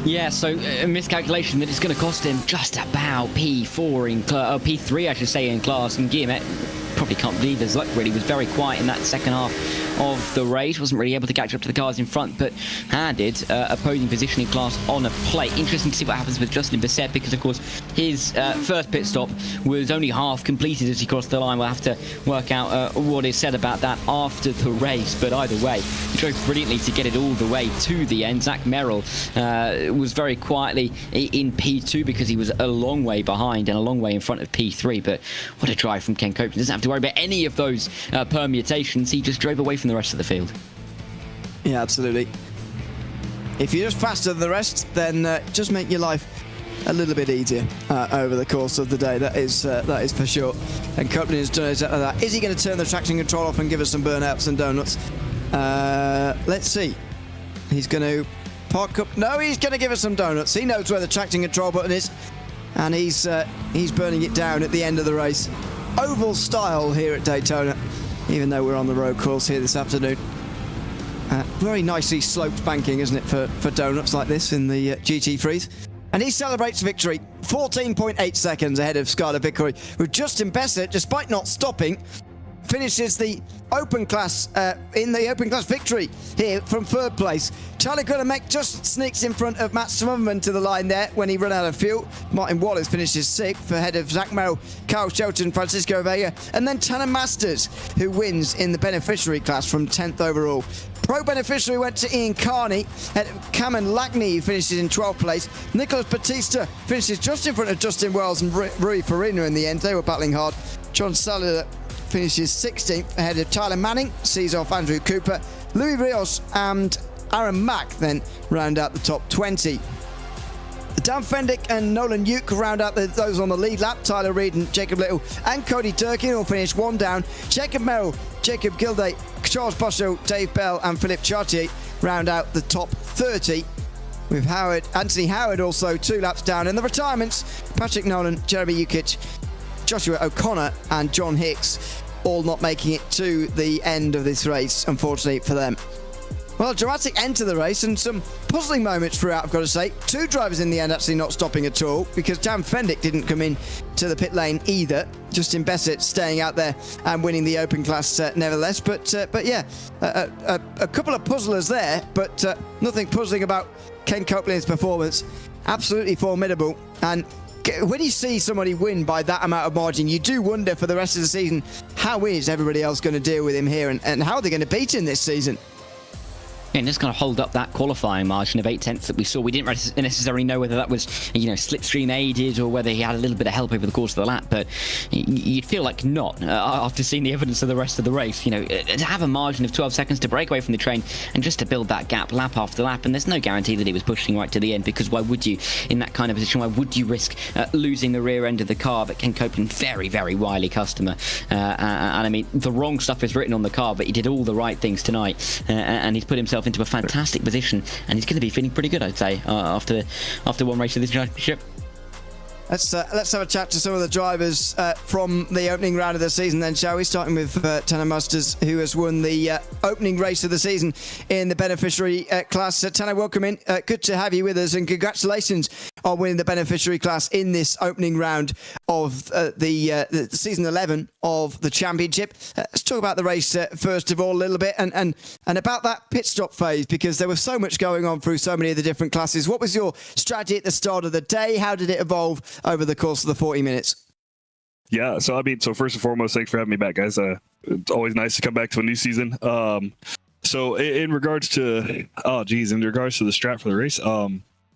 Yeah, so a miscalculation that is going to cost him just about P3, I should say, in class. And Guillemette probably can't believe his luck, really. He was very quiet in that second half of the race, wasn't really able to catch up to the cars in front, but handed a podium position in class on a plate. Interesting to see what happens with Justin Bissett, because of course his first pit stop was only half completed as he crossed the line. We'll have to work out what is said about that after the race, but either way, he drove brilliantly to get it all the way to the end. Zach Merrill was very quietly in P2 because he was a long way behind and a long way in front of P3, but what a drive from Ken Copeland. Doesn't have to worry about any of those permutations. He just drove away from the rest of the field. Yeah, absolutely. If you're just faster than the rest, then just make your life a little bit easier over the course of the day. That is for sure. And Copeland has done exactly that. Is he going to turn the traction control off and give us some burnouts and donuts? Let's see. He's going to park up. No, he's going to give us some donuts. He knows where the traction control button is, and he's burning it down at the end of the race. Oval style here at Daytona, even though we're on the road course here this afternoon. Very nicely sloped banking, isn't it, for donuts like this in the GT3s. And he celebrates victory, 14.8 seconds ahead of Skylar Vickery, with Justin Bissett, despite not stopping, finishes the open class in the open class victory here from 3rd place. Charlie Guillemet just sneaks in front of Matt Smotherman to the line there when he ran out of fuel. Martin Wallace finishes 6th ahead of Zach Merrill, Kyle Shelton, Francisco Vega, and then Tanner Masters, who wins in the beneficiary class from 10th overall. Pro beneficiary went to Ian Carney, and Cameron Lackney finishes in 12th place. Nicholas Batista finishes just in front of Justin Wells and Rui Farina in the end. They were battling hard. John Saller finishes 16th ahead of Tyler Manning, sees off Andrew Cooper. Louis Rios and Aaron Mack then round out the top 20. Dan Fendick and Nolan Uke round out those on the lead lap. Tyler Reid and Jacob Little and Cody Durkin will finish one down. Jacob Merrill, Jacob Gilday, Charles Bosho, Dave Bell and Philippe Chartier round out the top 30. With Anthony Howard also 2 laps down. In the retirements, Patrick Nolan, Jeremy Ukic, Joshua O'Connor and John Hicks all not making it to the end of this race, unfortunately for them. Well, a dramatic end to the race and some puzzling moments throughout, I've got to say. 2 drivers in the end actually not stopping at all, because Dan Fendick didn't come in to the pit lane either. Justin Bessett staying out there and winning the Open class nevertheless. But yeah, a couple of puzzlers there, but nothing puzzling about Ken Copeland's performance. Absolutely formidable. And when you see somebody win by that amount of margin, you do wonder for the rest of the season, how is everybody else going to deal with him here, and how are they going to beat him this season? And just kind of hold up that qualifying margin of 8/10 that we saw. We didn't necessarily know whether that was, slipstream aided or whether he had a little bit of help over the course of the lap, but you'd feel like not after seeing the evidence of the rest of the race. To have a margin of 12 seconds to break away from the train and just to build that gap lap after lap, and there's no guarantee that he was pushing right to the end, because why would you, in that kind of position, why would you risk losing the rear end of the car? But Ken Copeland, very, very wily customer, and I mean, the wrong stuff is written on the car, but he did all the right things tonight, and he's put himself into a fantastic position, and he's going to be feeling pretty good, I'd say, after one race of this championship. Let's have a chat to some of the drivers from the opening round of the season then, shall we? Starting with Tanner Masters, who has won the opening race of the season in the beneficiary class. Tanner, welcome in. Good to have you with us, and congratulations on winning the beneficiary class in this opening round of the season 11 of the championship. Let's talk about the race first of all a little bit, and about that pit stop phase, because there was so much going on through so many of the different classes. What was your strategy at the start of the day? How did it evolve over the course of the 40 minutes? Yeah, so first and foremost, thanks for having me back, guys. It's always nice to come back to a new season. So in regards to the strat for the race,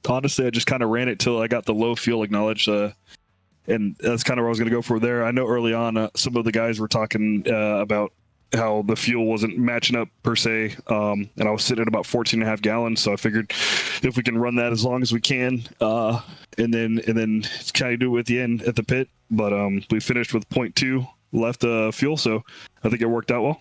honestly, I just kind of ran it till I got the low fuel acknowledged, and that's kind of where I was going to go for there. I know early on some of the guys were talking about how the fuel wasn't matching up per se, and I was sitting at about 14 and a half gallons, so I figured if we can run that as long as we can, and then kind of do it at the end at the pit. But we finished with 0.2 left fuel, so I think it worked out well.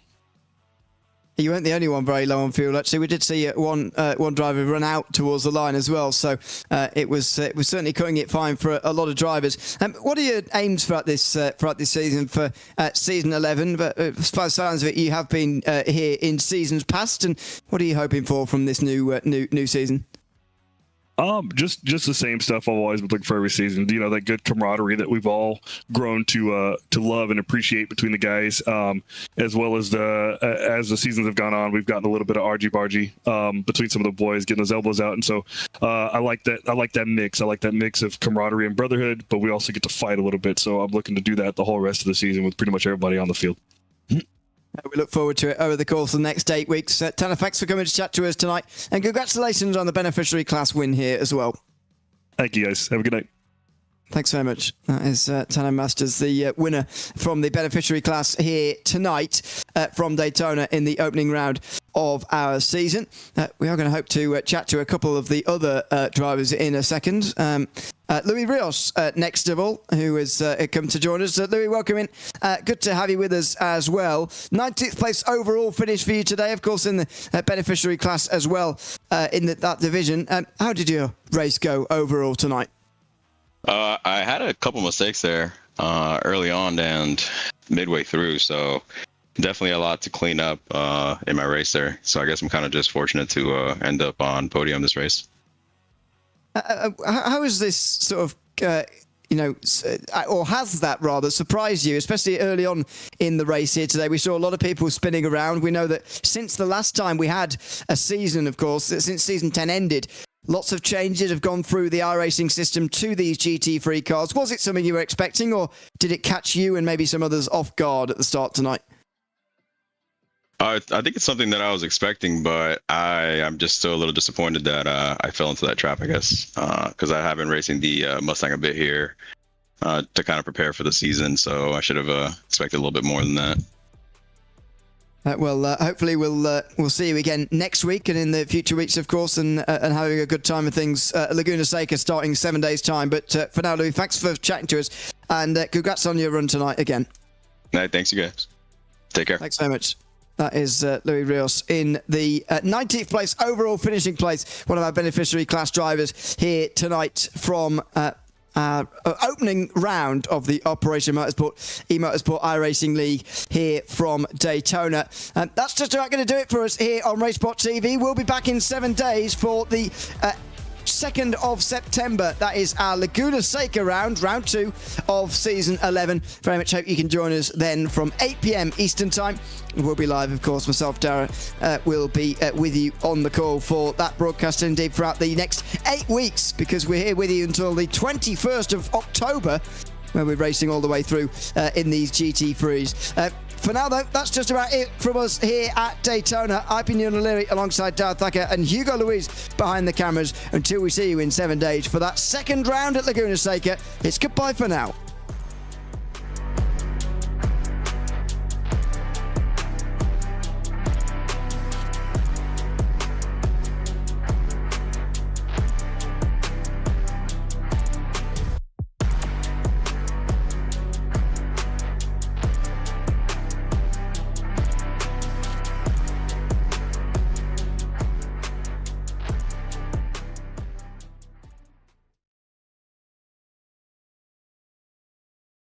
You weren't the only one very low on fuel, actually. We did see one driver run out towards the line as well, so it was certainly cutting it fine for a lot of drivers. What are your aims throughout this season for season 11? But by the sounds of it, you have been here in seasons past, and what are you hoping for from this new season? Just the same stuff I've always been looking for every season. That good camaraderie that we've all grown to love and appreciate between the guys, as well as as the seasons have gone on, we've gotten a little bit of argy-bargy between some of the boys, getting those elbows out, and so I like that mix. I like that mix of camaraderie and brotherhood, but we also get to fight a little bit. So I'm looking to do that the whole rest of the season with pretty much everybody on the field. We look forward to it over the course of the next 8 weeks. Tanner, thanks for coming to chat to us tonight, and congratulations on the beneficiary class win here as well. Thank you, guys. Have a good night. Thanks very much. That is Tanner Masters, the winner from the beneficiary class here tonight from Daytona in the opening round of our season. We are going to hope to chat to a couple of the other drivers in a second. Louis Rios, next of all, who has come to join us. Louis, welcome in. Good to have you with us as well. 19th place overall finish for you today, of course, in the beneficiary class as well in that division. How did your race go overall tonight? I had a couple mistakes there early on and midway through, so definitely a lot to clean up in my race there. So I guess I'm kind of just fortunate to end up on podium this race. How is this sort of, or has that rather surprised you, especially early on in the race here today? We saw a lot of people spinning around. We know that since the last time we had a season, of course, since season 10 ended, lots of changes have gone through the iRacing system to these GT3 cars. Was it something you were expecting, or did it catch you and maybe some others off guard at the start tonight? I think it's something that I was expecting, but I'm just still a little disappointed that I fell into that trap, I guess, because I have been racing the Mustang a bit here to kind of prepare for the season. So I should have expected a little bit more than that. Well, hopefully we'll see you again next week and in the future weeks, of course, and having a good time with things. Laguna Seca starting 7 days' time. But for now, Louis, thanks for chatting to us, and congrats on your run tonight again. All right, thanks, you guys. Take care. Thanks very much. That is Louis Rios in the 19th place overall finishing place, one of our beneficiary class drivers here tonight from opening round of the Operation Motorsport eMotorsport iRacing League here from Daytona. And that's just about going to do it for us here on Racesport TV. We'll be back in 7 days for the 2nd of September. That is our Laguna Seca round 2 of season 11. Very much hope you can join us then from 8 p.m. Eastern time. We'll be live, of course. Myself, Dara, will be with you on the call for that broadcast, and indeed throughout the next 8 weeks, because we're here with you until the 21st of October, where we're racing all the way through in these GT3s. For now, though, that's just about it from us here at Daytona. I've been Ewan O'Leary alongside Dara Thacker and Hugo Luis behind the cameras. Until we see you in 7 days for that second round at Laguna Seca, it's goodbye for now.